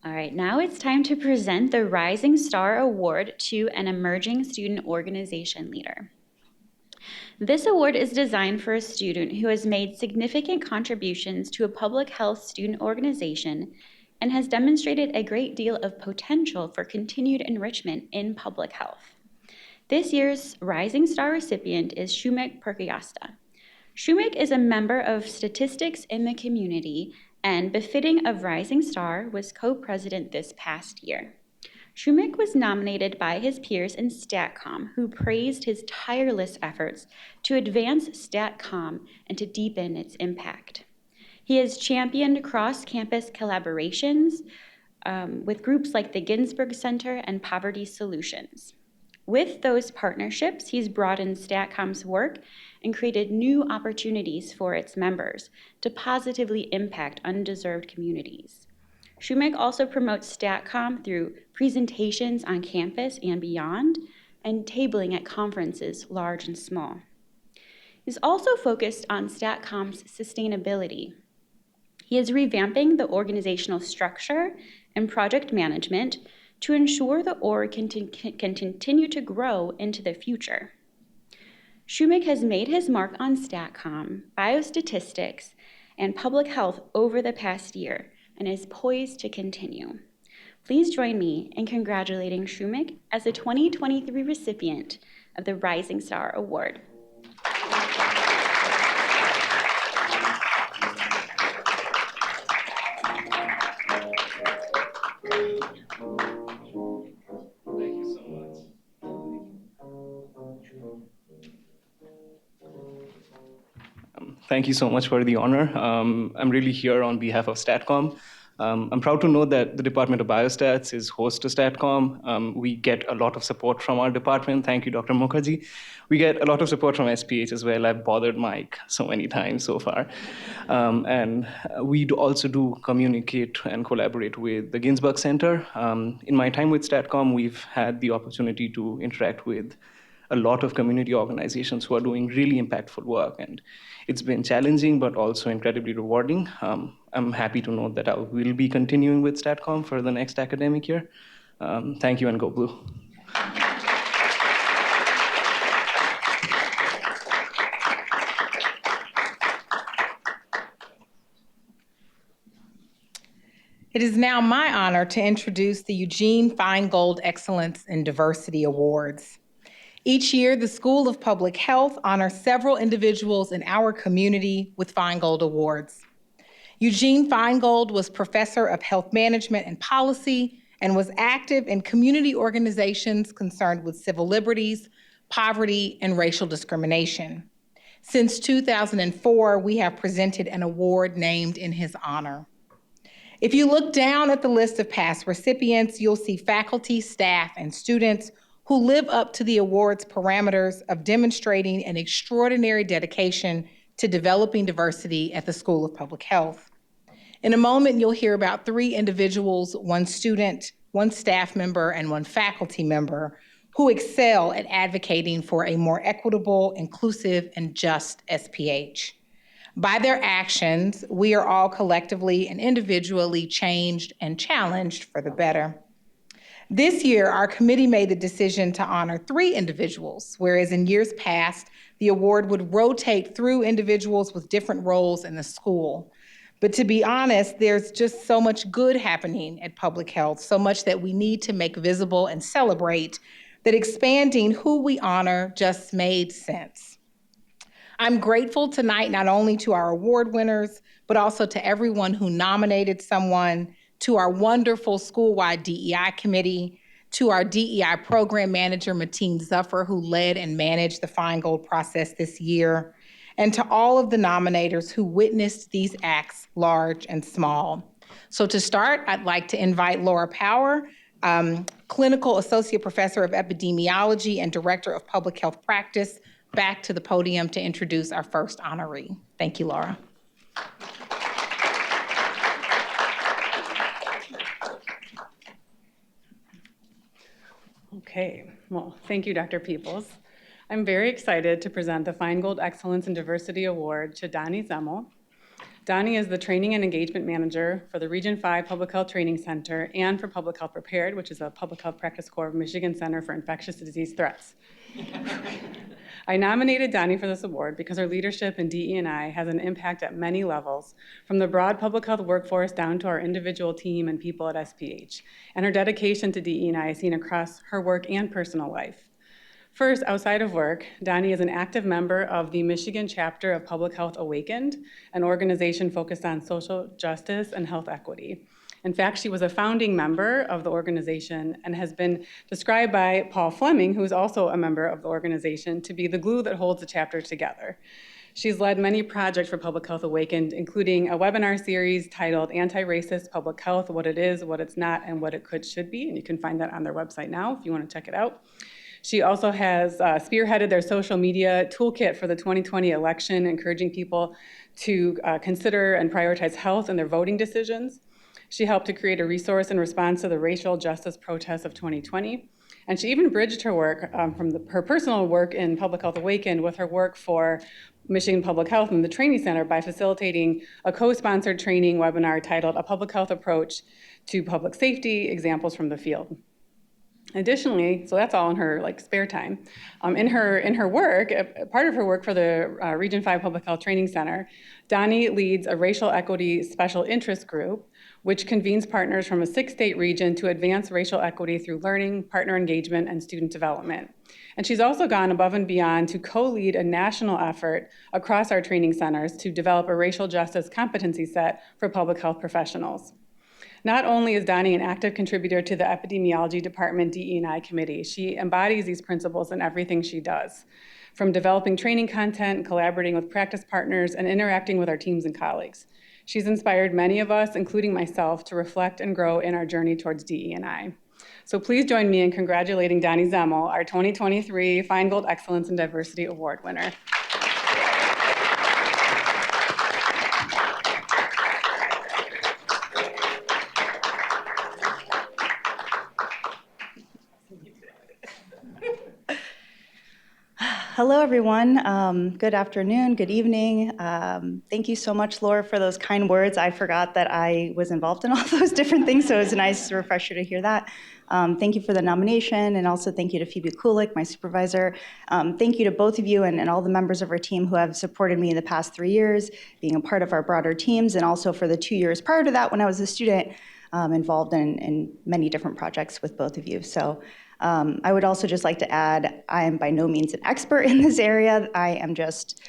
All right, now it's time to present the Rising Star Award to an emerging student organization leader. This award is designed for a student who has made significant contributions to a public health student organization and has demonstrated a great deal of potential for continued enrichment in public health. This year's Rising Star recipient is Shumik Perkayasta. Shumik is a member of Statistics in the Community and, befitting of Rising Star, was co-president this past year. Shumik was nominated by his peers in StatCom, who praised his tireless efforts to advance StatCom and to deepen its impact. He has championed cross-campus collaborations with groups like the Ginsberg Center and Poverty Solutions. With those partnerships, he's broadened StatCom's work and created new opportunities for its members to positively impact undeserved communities. Shumik also promotes StatCom through presentations on campus and beyond, and tabling at conferences large and small. He's also focused on StatCom's sustainability. He is revamping the organizational structure and project management to ensure the org can continue to grow into the future. Shumik has made his mark on StatCom, biostatistics, and public health over the past year and is poised to continue. Please join me in congratulating Shumik as the 2023 recipient of the Rising Star Award. Thank you so much for the honor. I'm really here on behalf of StatCom. I'm proud to know that the Department of Biostats is host to StatCom. We get a lot of support from our department. Thank you, Dr. Mukherjee. We get a lot of support from SPH as well. I've bothered Mike so many times so far. And we also do communicate and collaborate with the Ginsberg Center. In my time with StatCom, we've had the opportunity to interact with a lot of community organizations who are doing really impactful work. And it's been challenging, but also incredibly rewarding. I'm happy to note that I will be continuing with StatCom for the next academic year. Thank you, and go Blue. It is now my honor to introduce the Eugene Feingold Excellence in Diversity Awards. Each year, the School of Public Health honors several individuals in our community with Feingold Awards. Eugene Feingold was professor of health management and policy and was active in community organizations concerned with civil liberties, poverty, and racial discrimination. Since 2004, we have presented an award named in his honor. If you look down at the list of past recipients, you'll see faculty, staff, and students who live up to the award's parameters of demonstrating an extraordinary dedication to developing diversity at the School of Public Health. In a moment, you'll hear about 3 individuals, 1 student, 1 staff member, and 1 faculty member who excel at advocating for a more equitable, inclusive, and just SPH. By their actions, we are all collectively and individually changed and challenged for the better. This year, our committee made the decision to honor 3 individuals, whereas in years past, the award would rotate through individuals with different roles in the school. But to be honest, there's just so much good happening at public health, so much that we need to make visible and celebrate, that expanding who we honor just made sense. I'm grateful tonight not only to our award winners, but also to everyone who nominated someone, to our wonderful school-wide DEI committee, to our DEI program manager, Mateen Zuffer, who led and managed the Feingold process this year, and to all of the nominators who witnessed these acts, large and small. So to start, I'd like to invite Laura Power, Clinical Associate Professor of Epidemiology and Director of Public Health Practice, back to the podium to introduce our first honoree. Thank you, Laura. Okay, well, thank you, Dr. Peoples. I'm very excited to present the Feingold Excellence in Diversity Award to Donnie Zemmel. Donnie is the Training and Engagement Manager for the Region 5 Public Health Training Center and for Public Health Prepared, which is a Public Health Practice Corps of Michigan Center for Infectious Disease Threats. I nominated Donnie for this award because her leadership in DE&I has an impact at many levels, from the broad public health workforce down to our individual team and people at SPH. And her dedication to DE&I is seen across her work and personal life. First, outside of work, Donnie is an active member of the Michigan chapter of Public Health Awakened, an organization focused on social justice and health equity. In fact, she was a founding member of the organization and has been described by Paul Fleming, who is also a member of the organization, to be the glue that holds the chapter together. She's led many projects for Public Health Awakened, including a webinar series titled Anti-Racist Public Health, What It Is, What It's Not, and What It Should Be. And you can find that on their website now if you want to check it out. She also has spearheaded their social media toolkit for the 2020 election, encouraging people to consider and prioritize health in their voting decisions. She helped to create a resource in response to the racial justice protests of 2020. And she even bridged her work from her personal work in Public Health Awakened with her work for Michigan Public Health and the Training Center by facilitating a co-sponsored training webinar titled A Public Health Approach to Public Safety, Examples from the Field. Additionally, so that's all in her spare time. In her work, part of her work for the Region 5 Public Health Training Center, Donnie leads a racial equity special interest group, which convenes partners from a 6-state region to advance racial equity through learning, partner engagement, and student development. And she's also gone above and beyond to co-lead a national effort across our training centers to develop a racial justice competency set for public health professionals. Not only is Donnie an active contributor to the Epidemiology Department DE&I Committee, she embodies these principles in everything she does, from developing training content, collaborating with practice partners, and interacting with our teams and colleagues. She's inspired many of us, including myself, to reflect and grow in our journey towards DE&I. So please join me in congratulating Donnie Zemmel, our 2023 Feingold Excellence in Diversity Award winner. Hello, everyone. Good afternoon, good evening. Thank you so much, Laura, for those kind words. I forgot that I was involved in all those different things, so it's a nice refresher to hear that. Thank you for the nomination, and also thank you to Phoebe Kulik, my supervisor. Thank you to both of you and all the members of our team who have supported me in the past 3 years, being a part of our broader teams, and also for the 2 years prior to that when I was a student involved in many different projects with both of you. So. I would also just like to add, I am by no means an expert in this area. I am just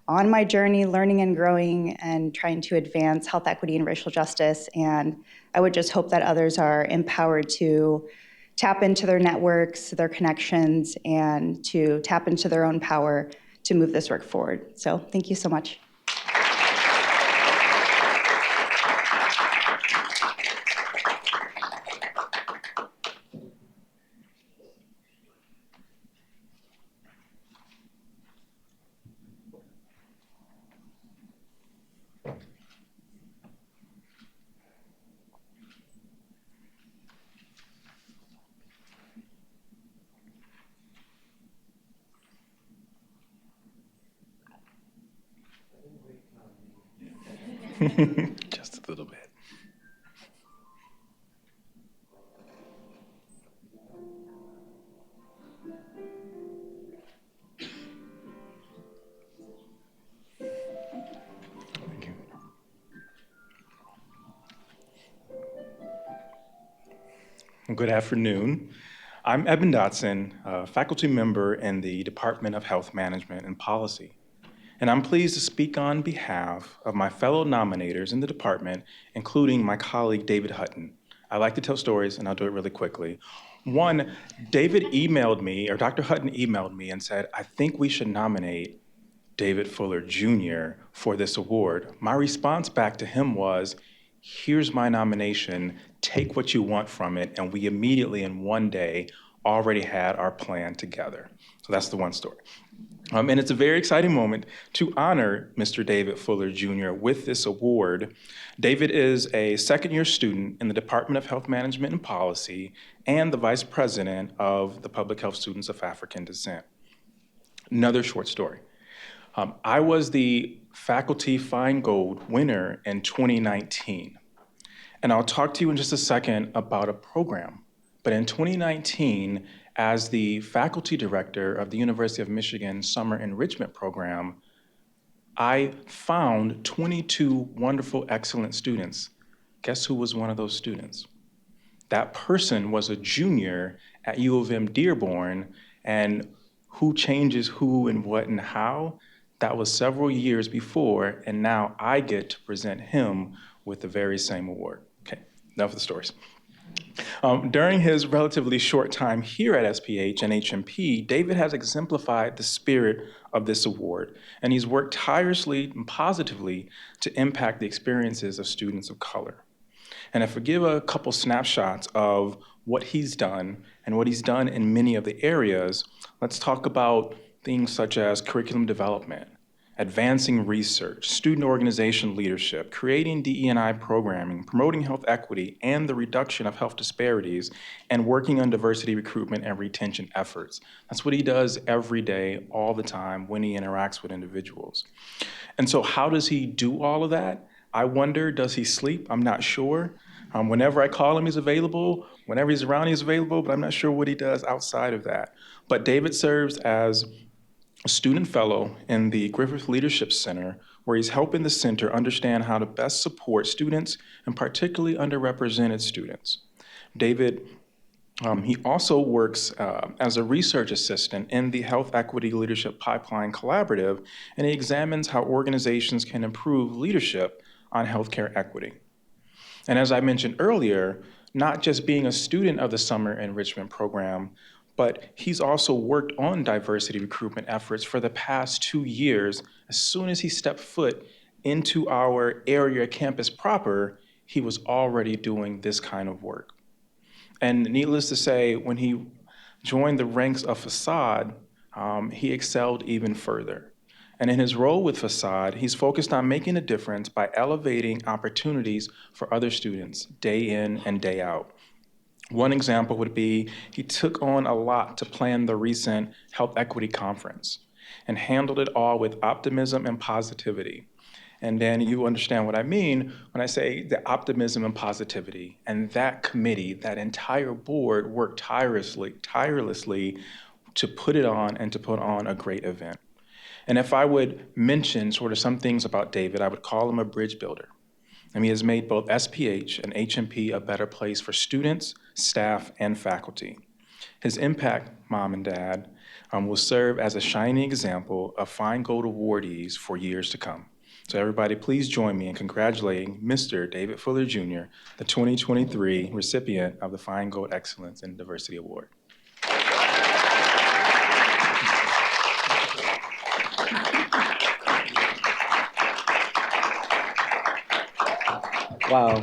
on my journey, learning and growing and trying to advance health equity and racial justice. And I would just hope that others are empowered to tap into their networks, their connections, and to tap into their own power to move this work forward. So thank you so much. Just a little bit. Thank you. Good afternoon. I'm Eben Dotson, a faculty member in the Department of Health Management and Policy. And I'm pleased to speak on behalf of my fellow nominators in the department, including my colleague, David Hutton. I like to tell stories, and I'll do it really quickly. One, David emailed me, or Dr. Hutton emailed me and said, I think we should nominate David Fuller Jr. for this award. My response back to him was, here's my nomination, take what you want from it, and we immediately in one day already had our plan together. So that's the one story. And it's a very exciting moment to honor Mr. David Fuller Jr. with this award. David is a second-year student in the Department of Health Management and Policy and the Vice President of the Public Health Students of African Descent. Another short story. I was the Faculty Feingold winner in 2019. And I'll talk to you in just a second about a program. But in 2019, as the faculty director of the University of Michigan Summer Enrichment Program, I found 22 wonderful, excellent students. Guess who was one of those students? That person was a junior at U of M Dearborn, and who changes who and what and how? That was several years before, and now I get to present him with the very same award. Okay, enough of the stories. During his relatively short time here at SPH and HMP, David has exemplified the spirit of this award, and he's worked tirelessly and positively to impact the experiences of students of color. And if I give a couple snapshots of what he's done and what he's done in many of the areas, let's talk about things such as curriculum development, advancing research, student organization leadership, creating DE&I programming, promoting health equity and the reduction of health disparities, and working on diversity recruitment and retention efforts. That's what he does every day, all the time, when he interacts with individuals. And so how does he do all of that? I wonder, does he sleep? I'm not sure. Whenever I call him, he's available. Whenever he's around, he's available, but I'm not sure what he does outside of that. But David serves as a student fellow in the Griffith Leadership Center, where he's helping the center understand how to best support students, and particularly underrepresented students. David, he also works as a research assistant in the Health Equity Leadership Pipeline Collaborative, and he examines how organizations can improve leadership on healthcare equity. And as I mentioned earlier, not just being a student of the Summer Enrichment Program, but he's also worked on diversity recruitment efforts for the past 2 years as soon as he stepped foot into our area campus proper, he was already doing this kind of work. And needless to say, when he joined the ranks of Facade, he excelled even further. And in his role with Facade, he's focused on making a difference by elevating opportunities for other students day in and day out. One example would be he took on a lot to plan the recent Health Equity Conference and handled it all with optimism and positivity. And then you understand what I mean when I say the optimism and positivity. And that committee, that entire board worked tirelessly to put it on and to put on a great event. And if I would mention sort of some things about David, I would call him a bridge builder. And he has made both SPH and HMP a better place for students, staff, and faculty. His impact, Mom and Dad, will serve as a shining example of Fine Gold awardees for years to come. So everybody, please join me in congratulating Mr. David Fuller Jr., the 2023 recipient of the Fine Gold Excellence in Diversity Award. Wow.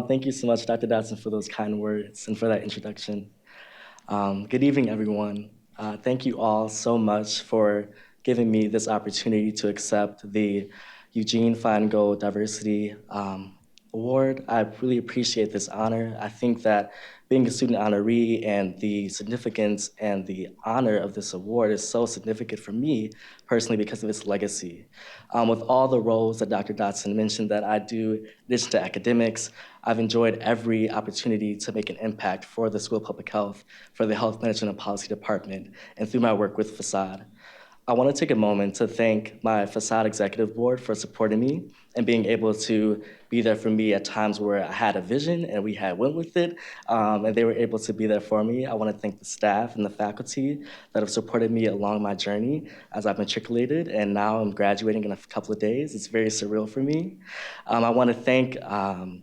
Thank you so much, Dr. Dodson, for those kind words and for that introduction. Good evening, everyone. Thank you all so much for giving me this opportunity to accept the Eugene Feingold Diversity Award. I really appreciate this honor. I think that being a student honoree and the significance and the honor of this award is so significant for me personally because of its legacy. With all the roles that Dr. Dodson mentioned that I do in addition to academics, I've enjoyed every opportunity to make an impact for the School of Public Health, for the Health Management and Policy Department, and through my work with Facade. I want to take a moment to thank my Facade Executive Board for supporting me and being able to be there for me at times where I had a vision and we had went with it, and they were able to be there for me. I want to thank the staff and the faculty that have supported me along my journey as I've matriculated, and now I'm graduating in a couple of days. It's very surreal for me. I want to thank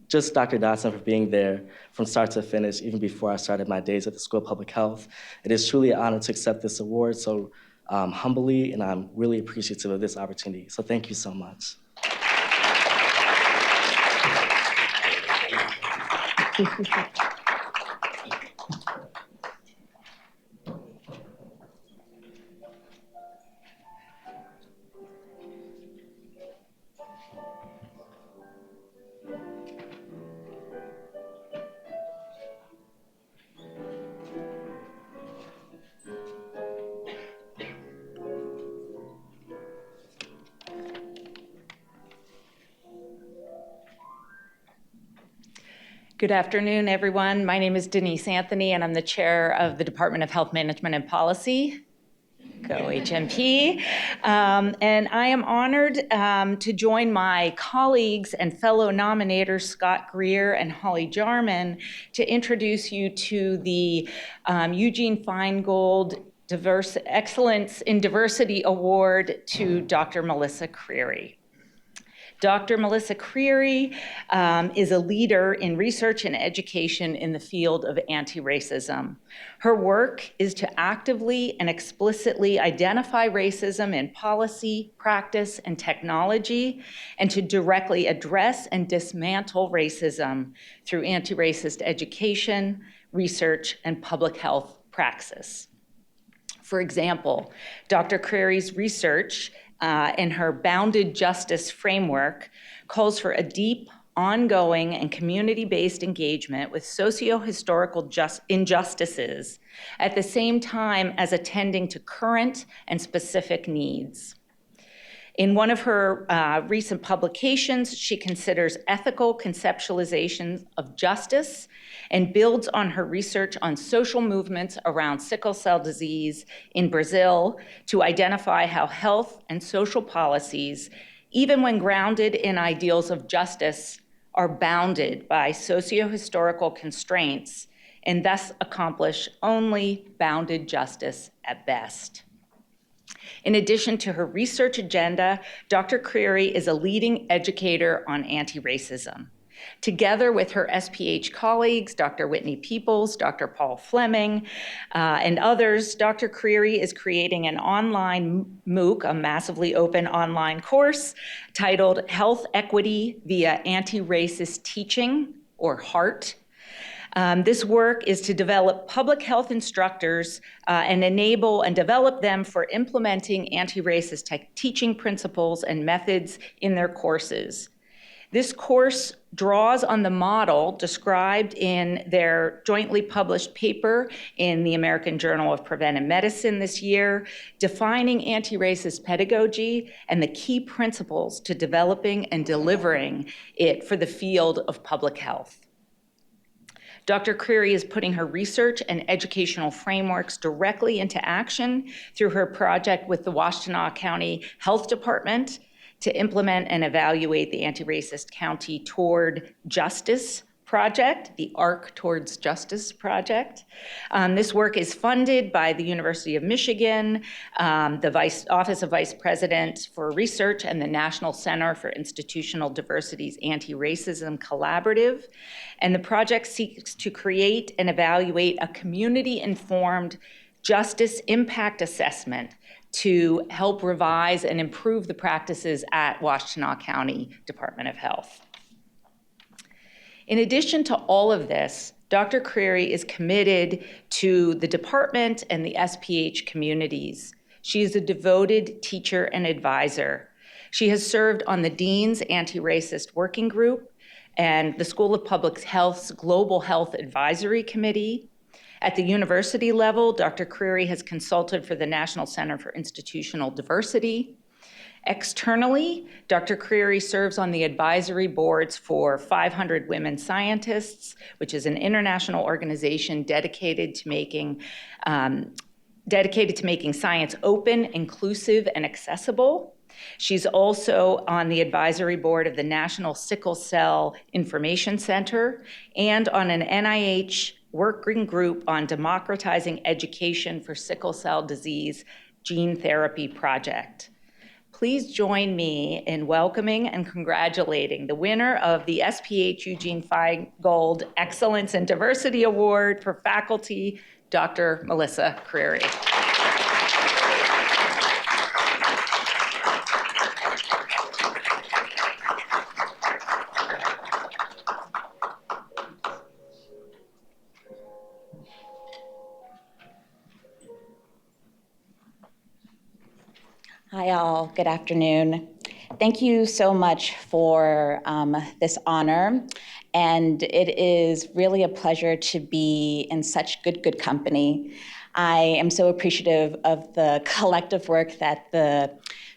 just Dr. Dodson for being there from start to finish, even before I started my days at the School of Public Health. It is truly an honor to accept this award so humbly, and I'm really appreciative of this opportunity. So thank you so much. Good afternoon, everyone. My name is Denise Anthony, and I'm the chair of the Department of Health Management and Policy. Go HMP. And I am honored to join my colleagues and fellow nominators, Scott Greer and Holly Jarman, to introduce you to the Eugene Feingold Excellence in Diversity Award to Dr. Melissa Creary. Dr. Melissa Creary is a leader in research and education in the field of anti-racism. Her work is to actively and explicitly identify racism in policy, practice, and technology, and to directly address and dismantle racism through anti-racist education, research, and public health praxis. For example, Dr. Creary's research in her bounded justice framework calls for a deep, ongoing, and community-based engagement with socio-historical injustices at the same time as attending to current and specific needs. In one of her recent publications, she considers ethical conceptualizations of justice and builds on her research on social movements around sickle cell disease in Brazil to identify how health and social policies, even when grounded in ideals of justice, are bounded by socio-historical constraints and thus accomplish only bounded justice at best. In addition to her research agenda, Dr. Creary is a leading educator on anti-racism. Together with her SPH colleagues, Dr. Whitney Peoples, Dr. Paul Fleming, and others, Dr. Creary is creating an online MOOC, a massively open online course titled Health Equity via Anti-Racist Teaching, or HEART. This work is to develop public health instructors and enable and develop them for implementing anti-racist teaching principles and methods in their courses. This course draws on the model described in their jointly published paper in the American Journal of Preventive Medicine this year, defining anti-racist pedagogy and the key principles to developing and delivering it for the field of public health. Dr. Creary is putting her research and educational frameworks directly into action through her project with the Washtenaw County Health Department to implement and evaluate the Anti-Racist County Toward Justice project, the ARC Towards Justice project. This work is funded by the University of Michigan, the Office of Vice President for Research, and the National Center for Institutional Diversity's Anti-Racism Collaborative. And the project seeks to create and evaluate a community-informed justice impact assessment to help revise and improve the practices at Washtenaw County Department of Health. In addition to all of this, Dr. Creary is committed to the department and the SPH communities. She is a devoted teacher and advisor. She has served on the Dean's Anti-Racist Working Group and the School of Public Health's Global Health Advisory Committee. At the university level, Dr. Creary has consulted for the National Center for Institutional Diversity. Externally, Dr. Creary serves on the advisory boards for 500 Women Scientists, which is an international organization dedicated to making science open, inclusive, and accessible. She's also on the advisory board of the National Sickle Cell Information Center and on an NIH working group on democratizing education for sickle cell disease gene therapy project. Please join me in welcoming and congratulating the winner of the SPH Eugene Feingold Excellence in Diversity Award for faculty, Dr. Melissa Creary. Hi, all. Good afternoon. Thank you so much for this honor. And it is really a pleasure to be in such good company. I am so appreciative of the collective work that the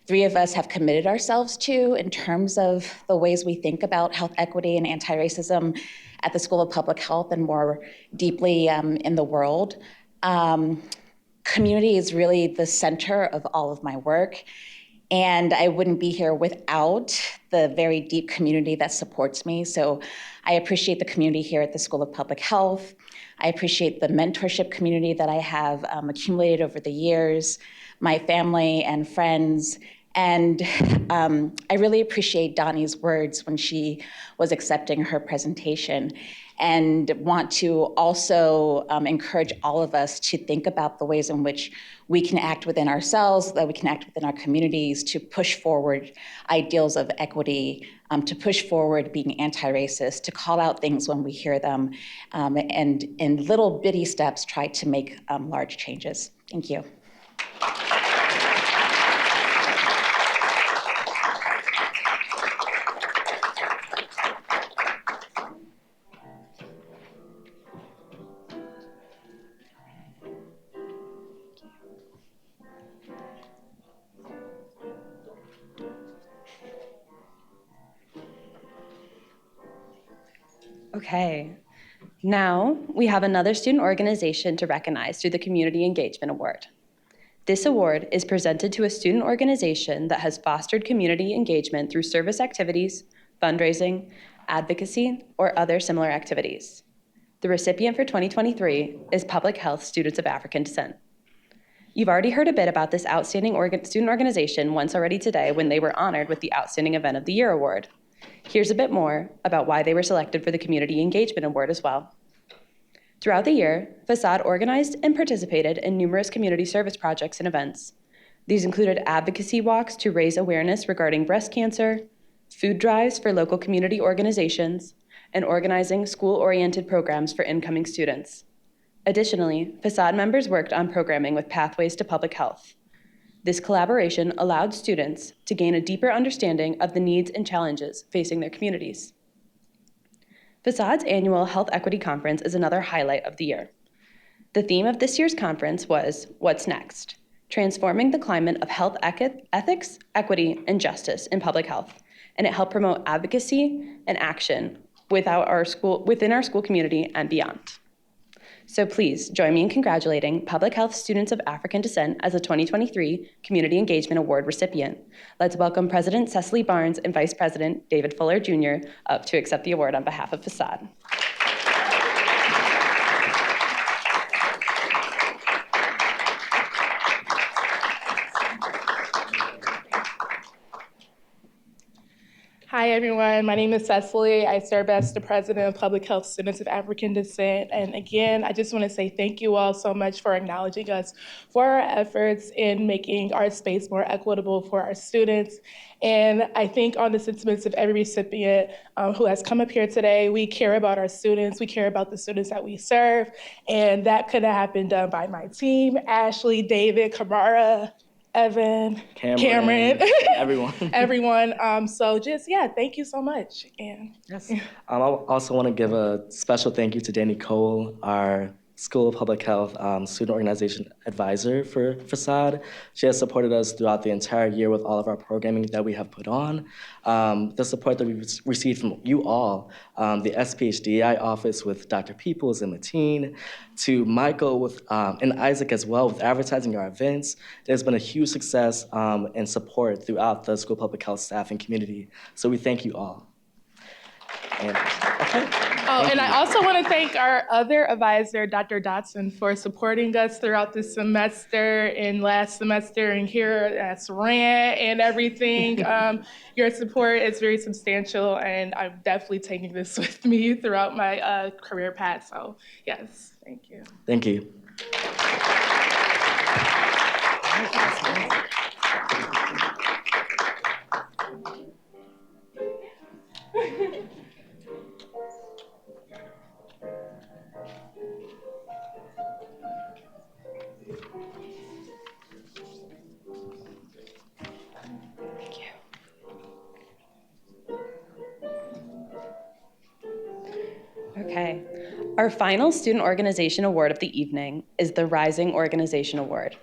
three of us have committed ourselves to in terms of the ways we think about health equity and anti-racism at the School of Public Health and more deeply in the world. Community is really the center of all of my work, and I wouldn't be here without the very deep community that supports me. So I appreciate the community here at the School of Public Health. I appreciate the mentorship community that I have accumulated over the years, my family and friends, and I really appreciate Donnie's words when she was accepting her presentation, and want to also encourage all of us to think about the ways in which we can act within ourselves, that we can act within our communities to push forward ideals of equity, to push forward being anti-racist, to call out things when we hear them, and in little bitty steps try to make large changes. Thank you. Okay, now we have another student organization to recognize through the Community Engagement Award. This award is presented to a student organization that has fostered community engagement through service activities, fundraising, advocacy, or other similar activities. The recipient for 2023 is Public Health Students of African Descent. You've already heard a bit about this outstanding student organization once already today when they were honored with the Outstanding Event of the Year award. Here's a bit more about why they were selected for the Community Engagement Award as well. Throughout the year, Facade organized and participated in numerous community service projects and events. These included advocacy walks to raise awareness regarding breast cancer, food drives for local community organizations, and organizing school-oriented programs for incoming students. Additionally, Facade members worked on programming with Pathways to Public Health. This collaboration allowed students to gain a deeper understanding of the needs and challenges facing their communities. Facade's annual Health Equity Conference is another highlight of the year. The theme of this year's conference was What's Next? Transforming the climate of health ethics, equity, and justice in public health, and it helped promote advocacy and action within our school community and beyond. So please join me in congratulating public health students of African descent as a 2023 Community Engagement Award recipient. Let's welcome President Cecily Barnes and Vice President David Fuller Jr. up to accept the award on behalf of Facade. Hi, everyone. My name is Cecily. I serve as the president of Public Health Students of African Descent. And again, I just want to say thank you all so much for acknowledging us for our efforts in making our space more equitable for our students. And I think on the sentiments of every recipient who has come up here today, we care about our students. We care about the students that we serve. And that could have been done by my team, Ashley, David, Kamara, Evan, Cameron, everyone. So just, yeah, thank you so much. And yes. I also want to give a special thank you to Danny Cole, our School of Public Health student organization advisor for Facade. She has supported us throughout the entire year with all of our programming that we have put on. The support that we've received from you all, the SPHDI office with Dr. Peoples and Mateen, to Michael and Isaac as well with advertising our events. It has been a huge success and support throughout the School of Public Health staff and community. So we thank you all. And I also want to thank our other advisor, Dr. Dotson, for supporting us throughout this semester and last semester and here at Saran and everything. Your support is very substantial, and I'm definitely taking this with me throughout my career path. So yes, thank you. Thank you. Okay, our final Student Organization Award of the evening is the Rising Organization Award.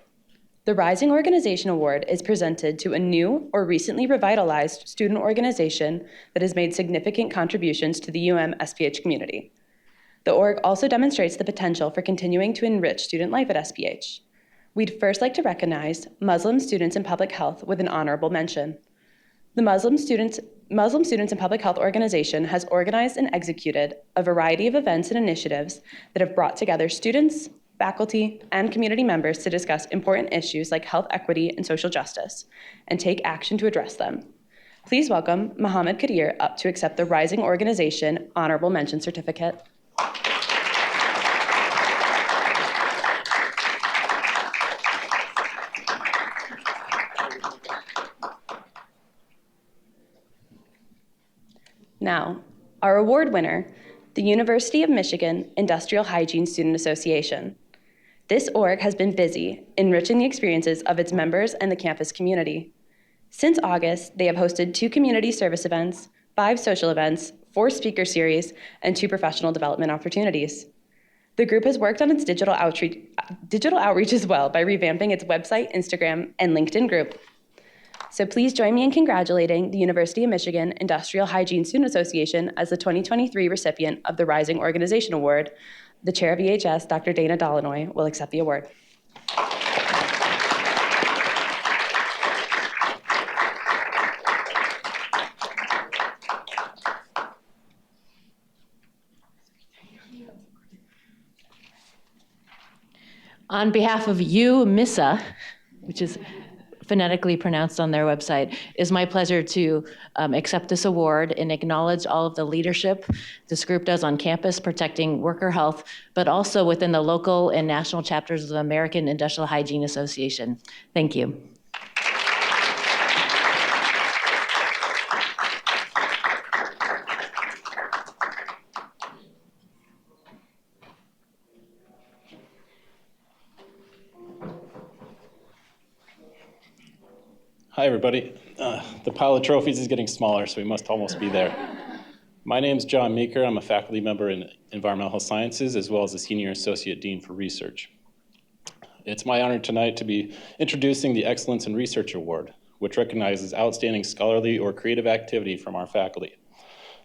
The Rising Organization Award is presented to a new or recently revitalized student organization that has made significant contributions to the SPH community. The org also demonstrates the potential for continuing to enrich student life at SPH. We'd first like to recognize Muslim students in public health with an honorable mention. The Muslim Students in Public Health organization has organized and executed a variety of events and initiatives that have brought together students, faculty, and community members to discuss important issues like health equity and social justice, and take action to address them. Please welcome Mohammed Kadir up to accept the Rising Organization Honorable Mention Certificate. Now, our award winner, the University of Michigan Industrial Hygiene Student Association. This org has been busy enriching the experiences of its members and the campus community. Since August, they have hosted 2 community service events, 5 social events, 4 speaker series, and 2 professional development opportunities. The group has worked on its digital outreach as well by revamping its website, Instagram, and LinkedIn group. So please join me in congratulating the University of Michigan Industrial Hygiene Student Association as the 2023 recipient of the Rising Organization Award. The chair of EHS, Dr. Dana Dolinoy, will accept the award. On behalf of UMISA, which is phonetically pronounced on their website. It's my pleasure to accept this award and acknowledge all of the leadership this group does on campus protecting worker health, but also within the local and national chapters of the American Industrial Hygiene Association. Thank you. Hi, everybody. The pile of trophies is getting smaller, so we must almost be there. My name is John Meeker. I'm a faculty member in Environmental Health Sciences, as well as a Senior Associate Dean for Research. It's my honor tonight to be introducing the Excellence in Research Award, which recognizes outstanding scholarly or creative activity from our faculty.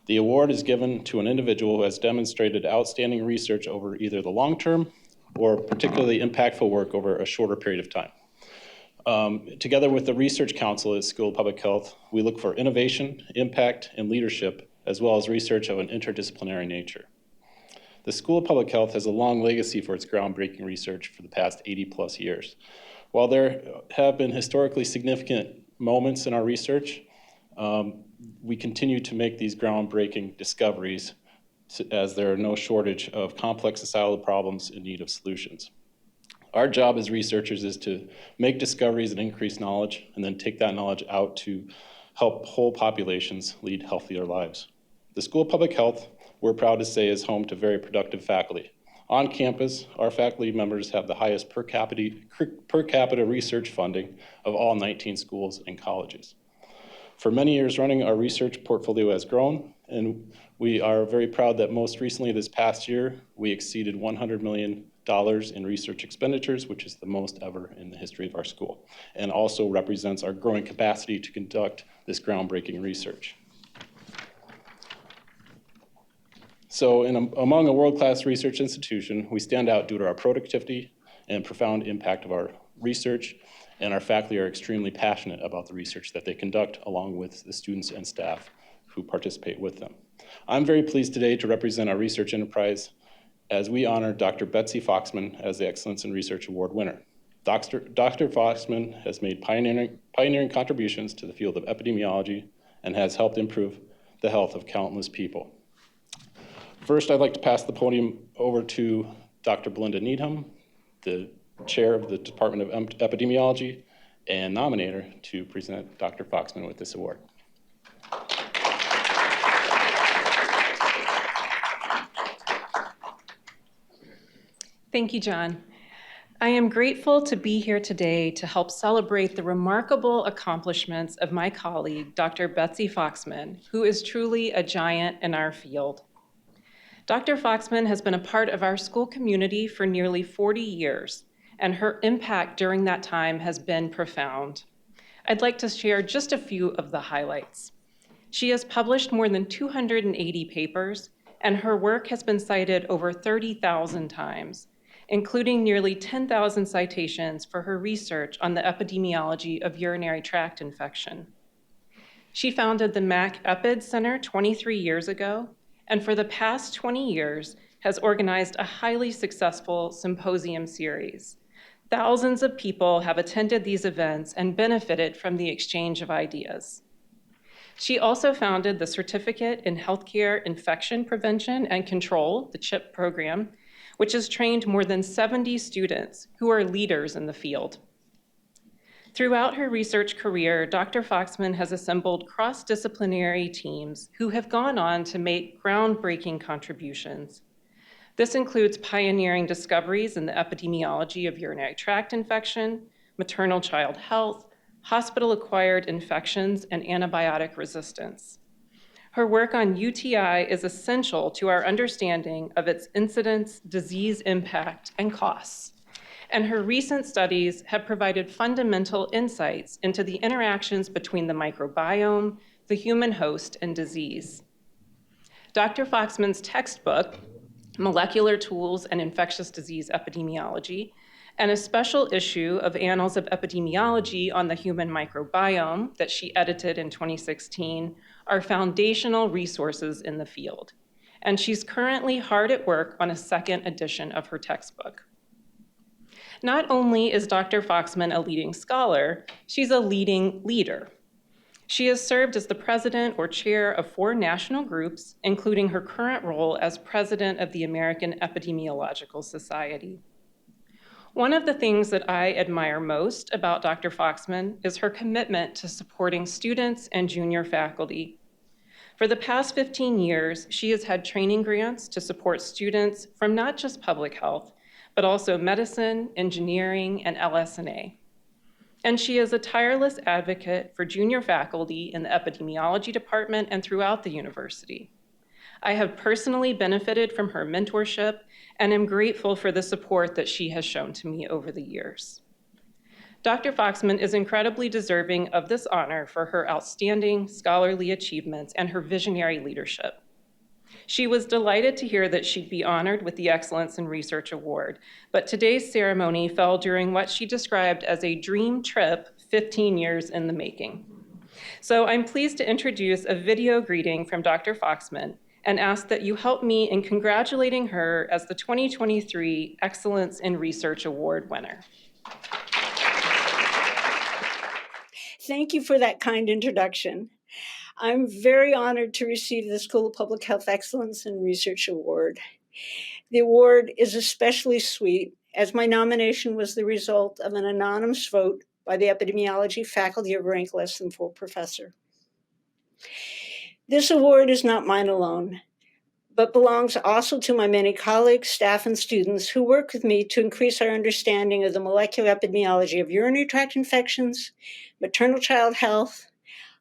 The award is given to an individual who has demonstrated outstanding research over either the long term or particularly impactful work over a shorter period of time. Together with the Research Council at School of Public Health, we look for innovation, impact, and leadership, as well as research of an interdisciplinary nature. The School of Public Health has a long legacy for its groundbreaking research for the past 80+ years. While there have been historically significant moments in our research, we continue to make these groundbreaking discoveries as there are no shortage of complex societal problems in need of solutions. Our job as researchers is to make discoveries and increase knowledge, and then take that knowledge out to help whole populations lead healthier lives. The School of Public Health, we're proud to say, is home to very productive faculty. On campus, our faculty members have the highest per capita research funding of all 19 schools and colleges. For many years running, our research portfolio has grown, and we are very proud that most recently this past year, we exceeded $100 million in research expenditures, which is the most ever in the history of our school, and also represents our growing capacity to conduct this groundbreaking research. So among a world-class research institution, we stand out due to our productivity and profound impact of our research, and our faculty are extremely passionate about the research that they conduct, along with the students and staff who participate with them. I'm very pleased today to represent our research enterprise as we honor Dr. Betsy Foxman as the Excellence in Research Award winner. Dr. Foxman has made pioneering contributions to the field of epidemiology and has helped improve the health of countless people. First, I'd like to pass the podium over to Dr. Belinda Needham, the chair of the Department of Epidemiology and nominator, to present Dr. Foxman with this award. Thank you, John. I am grateful to be here today to help celebrate the remarkable accomplishments of my colleague, Dr. Betsy Foxman, who is truly a giant in our field. Dr. Foxman has been a part of our school community for nearly 40 years, and her impact during that time has been profound. I'd like to share just a few of the highlights. She has published more than 280 papers, and her work has been cited over 30,000 times, including nearly 10,000 citations for her research on the epidemiology of urinary tract infection. She founded the Mac Epid Center 23 years ago, and for the past 20 years has organized a highly successful symposium series. Thousands of people have attended these events and benefited from the exchange of ideas. She also founded the Certificate in Healthcare Infection Prevention and Control, the CHIP program, which has trained more than 70 students who are leaders in the field. Throughout her research career, Dr. Foxman has assembled cross-disciplinary teams who have gone on to make groundbreaking contributions. This includes pioneering discoveries in the epidemiology of urinary tract infection, maternal child health, hospital-acquired infections, and antibiotic resistance. Her work on UTI is essential to our understanding of its incidence, disease impact, and costs. And her recent studies have provided fundamental insights into the interactions between the microbiome, the human host, and disease. Dr. Foxman's textbook, Molecular Tools and Infectious Disease Epidemiology, and a special issue of Annals of Epidemiology on the Human Microbiome that she edited in 2016 are foundational resources in the field. And she's currently hard at work on a second edition of her textbook. Not only is Dr. Foxman a leading scholar, she's a leading leader. She has served as the president or chair of 4 national groups, including her current role as president of the American Epidemiological Society. One of the things that I admire most about Dr. Foxman is her commitment to supporting students and junior faculty. For the past 15 years, she has had training grants to support students from not just public health, but also medicine, engineering, and LS&A. And she is a tireless advocate for junior faculty in the epidemiology department and throughout the university. I have personally benefited from her mentorship and am grateful for the support that she has shown to me over the years. Dr. Foxman is incredibly deserving of this honor for her outstanding scholarly achievements and her visionary leadership. She was delighted to hear that she'd be honored with the Excellence in Research Award, but today's ceremony fell during what she described as a dream trip 15 years in the making. So I'm pleased to introduce a video greeting from Dr. Foxman and ask that you help me in congratulating her as the 2023 Excellence in Research Award winner. Thank you for that kind introduction. I'm very honored to receive the School of Public Health Excellence in Research Award. The award is especially sweet as my nomination was the result of an anonymous vote by the epidemiology faculty of rank less than full professor. This award is not mine alone, but belongs also to my many colleagues, staff, and students who work with me to increase our understanding of the molecular epidemiology of urinary tract infections, maternal child health,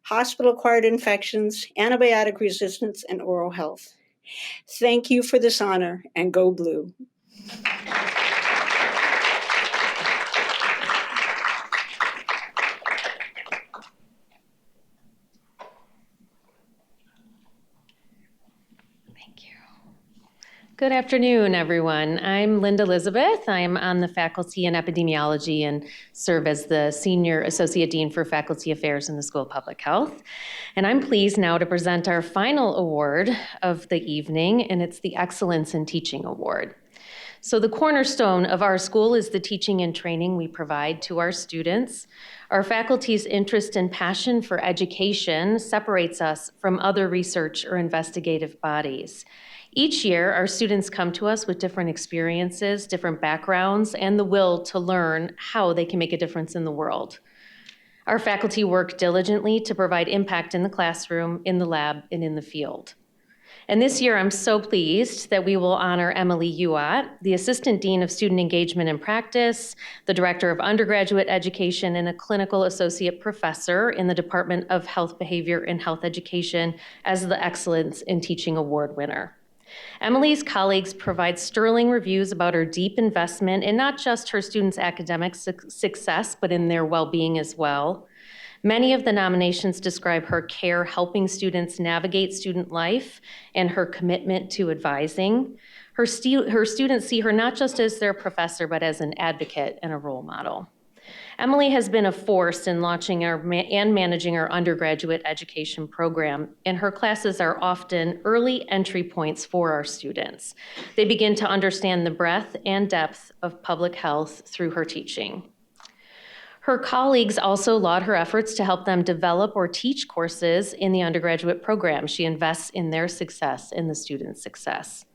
hospital-acquired infections, antibiotic resistance, and oral health. Thank you for this honor, and go blue. Good afternoon, everyone. I'm Linda Elizabeth. I'm on the faculty in epidemiology and serve as the Senior Associate Dean for Faculty Affairs in the School of Public Health. And I'm pleased now to present our final award of the evening, and it's the Excellence in Teaching Award. So the cornerstone of our school is the teaching and training we provide to our students. Our faculty's interest and passion for education separates us from other research or investigative bodies. Each year, our students come to us with different experiences, different backgrounds, and the will to learn how they can make a difference in the world. Our faculty work diligently to provide impact in the classroom, in the lab, and in the field. And this year, I'm so pleased that we will honor Emily Uat, the Assistant Dean of Student Engagement and Practice, the Director of Undergraduate Education, and a Clinical Associate Professor in the Department of Health Behavior and Health Education as the Excellence in Teaching Award winner. Emily's colleagues provide sterling reviews about her deep investment in not just her students' academic success, but in their well-being as well. Many of the nominations describe her care helping students navigate student life and her commitment to advising. Her students see her not just as their professor, but as an advocate and a role model. Emily has been a force in launching and managing our undergraduate education program, and her classes are often early entry points for our students. They begin to understand the breadth and depth of public health through her teaching. Her colleagues also laud her efforts to help them develop or teach courses in the undergraduate program. She invests in their success and the students' success.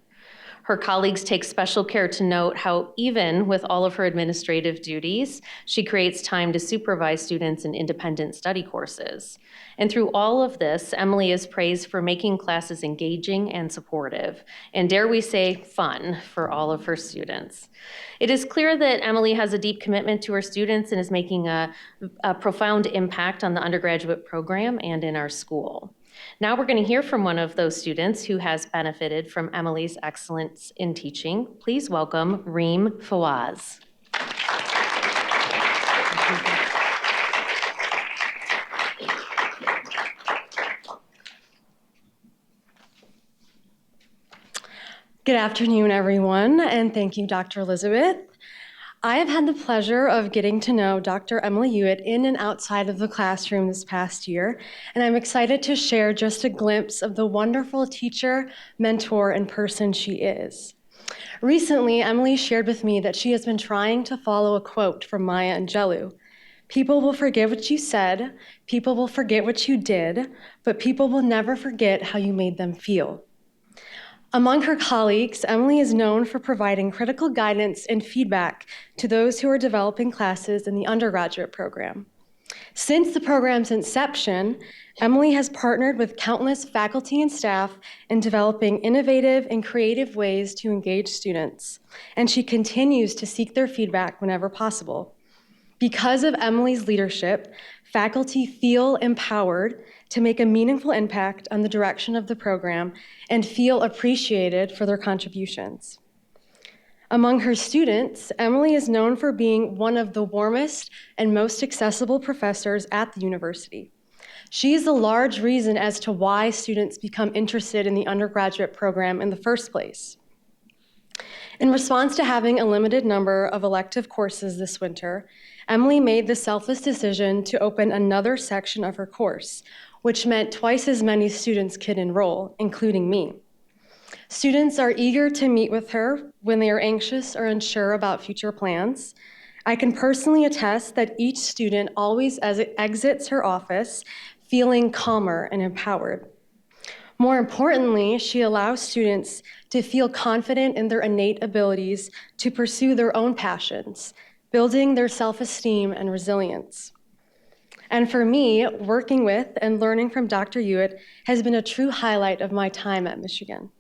Her colleagues take special care to note how even with all of her administrative duties, she creates time to supervise students in independent study courses. And through all of this, Emily is praised for making classes engaging and supportive, and dare we say, fun for all of her students. It is clear that Emily has a deep commitment to her students and is making a profound impact on the undergraduate program and in our school. Now we're going to hear from one of those students who has benefited from Emily's excellence in teaching. Please welcome Reem Fawaz. Good afternoon, everyone, and thank you, Dr. Elizabeth. I have had the pleasure of getting to know Dr. Emily Hewitt in and outside of the classroom this past year, and I'm excited to share just a glimpse of the wonderful teacher, mentor, and person she is. Recently, Emily shared with me that she has been trying to follow a quote from Maya Angelou. People will forget what you said, people will forget what you did, but people will never forget how you made them feel. Among her colleagues, Emily is known for providing critical guidance and feedback to those who are developing classes in the undergraduate program. Since the program's inception, Emily has partnered with countless faculty and staff in developing innovative and creative ways to engage students, and she continues to seek their feedback whenever possible. Because of Emily's leadership, faculty feel empowered to make a meaningful impact on the direction of the program and feel appreciated for their contributions. Among her students, Emily is known for being one of the warmest and most accessible professors at the university. She is a large reason as to why students become interested in the undergraduate program in the first place. In response to having a limited number of elective courses this winter, Emily made the selfless decision to open another section of her course, which meant twice as many students could enroll, including me. Students are eager to meet with her when they are anxious or unsure about future plans. I can personally attest that each student always exits her office feeling calmer and empowered. More importantly, she allows students to feel confident in their innate abilities to pursue their own passions, building their self-esteem and resilience. And for me, working with and learning from Dr. Hewitt has been a true highlight of my time at Michigan.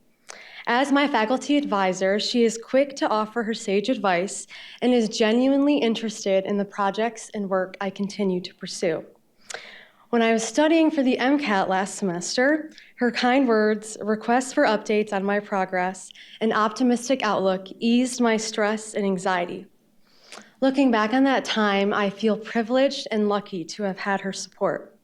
As my faculty advisor, she is quick to offer her sage advice and is genuinely interested in the projects and work I continue to pursue. When I was studying for the MCAT last semester, her kind words, requests for updates on my progress, and optimistic outlook eased my stress and anxiety. Looking back on that time, I feel privileged and lucky to have had her support.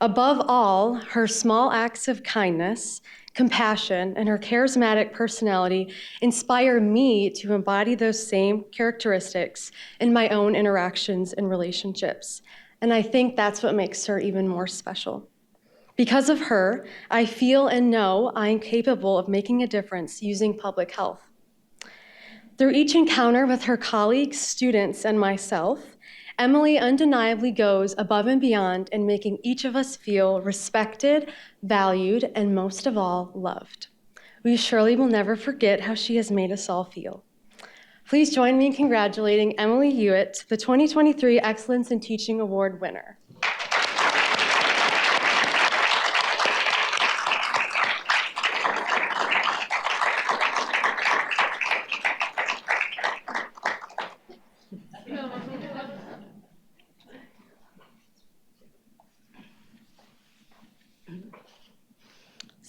Above all, her small acts of kindness, compassion, and her charismatic personality inspire me to embody those same characteristics in my own interactions and relationships. And I think that's what makes her even more special. Because of her, I feel and know I am capable of making a difference using public health. Through each encounter with her colleagues, students, and myself, Emily undeniably goes above and beyond in making each of us feel respected, valued, and most of all, loved. We surely will never forget how she has made us all feel. Please join me in congratulating Emily Hewitt, the 2023 Excellence in Teaching Award winner.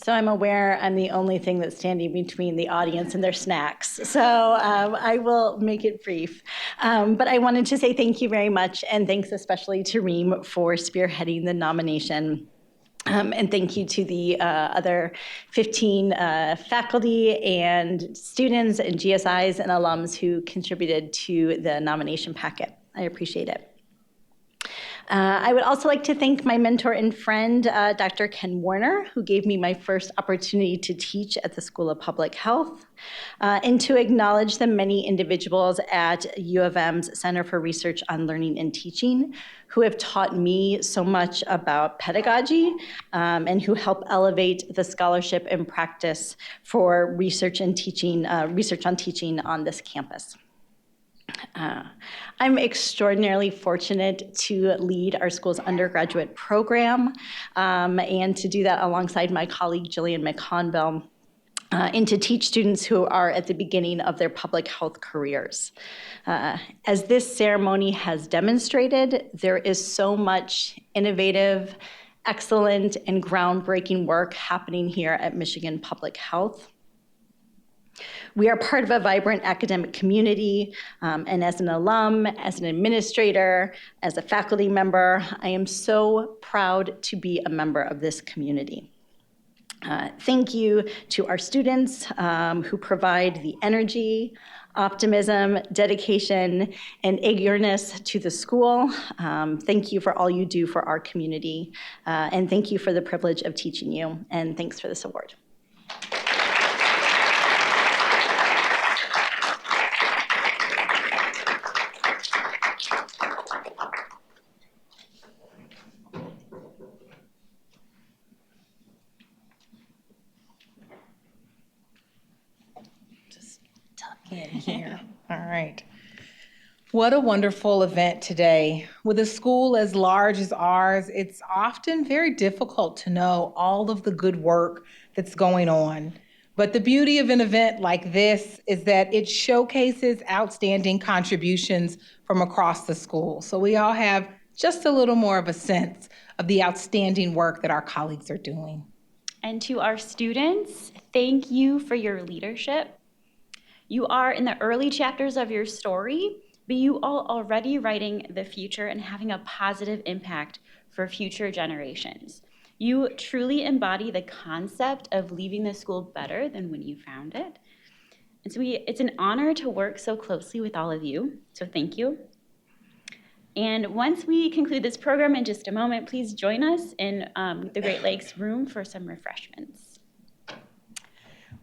So I'm aware I'm the only thing that's standing between the audience and their snacks. So I will make it brief. But I wanted to say thank you very much, and thanks especially to Reem for spearheading the nomination. And thank you to the other 15 faculty and students and GSIs and alums who contributed to the nomination packet. I appreciate it. I would also like to thank my mentor and friend, Dr. Ken Warner, who gave me my first opportunity to teach at the School of Public Health, and to acknowledge the many individuals at U of M's Center for Research on Learning and Teaching who have taught me so much about pedagogy and who help elevate the scholarship and practice for research and teaching, research on teaching on this campus. I'm extraordinarily fortunate to lead our school's undergraduate program and to do that alongside my colleague Jillian McConville and to teach students who are at the beginning of their public health careers. As this ceremony has demonstrated, there is so much innovative, excellent, and groundbreaking work happening here at Michigan Public Health. We are part of a vibrant academic community, and as an alum, as an administrator, as a faculty member, I am so proud to be a member of this community. Thank you to our students who provide the energy, optimism, dedication, and eagerness to the school. Thank you for all you do for our community, and thank you for the privilege of teaching you, and thanks for this award. in here. All right. What a wonderful event today. With a school as large as ours, it's often very difficult to know all of the good work that's going on. But the beauty of an event like this is that it showcases outstanding contributions from across the school. So we all have just a little more of a sense of the outstanding work that our colleagues are doing. And to our students, thank you for your leadership. You are in the early chapters of your story, but you are already writing the future and having a positive impact for future generations. You truly embody the concept of leaving the school better than when you found it. And so it's an honor to work so closely with all of you, so thank you. And once we conclude this program in just a moment, please join us in the Great Lakes room for some refreshments.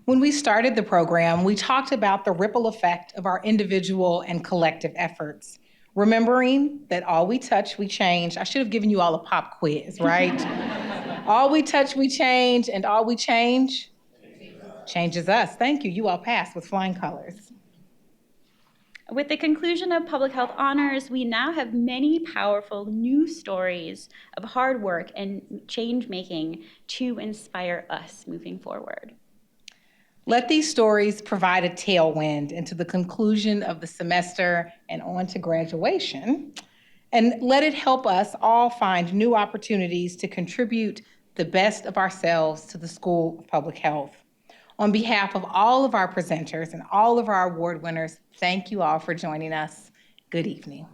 When we started the program, we talked about the ripple effect of our individual and collective efforts, remembering that all we touch, we change. I should have given you all a pop quiz, right? All we touch, we change, and all we change changes us. Thank you. You all passed with flying colors. With the conclusion of Public Health Honors, we now have many powerful new stories of hard work and change making to inspire us moving forward. Let these stories provide a tailwind into the conclusion of the semester and on to graduation. And let it help us all find new opportunities to contribute the best of ourselves to the School of Public Health. On behalf of all of our presenters and all of our award winners, thank you all for joining us. Good evening.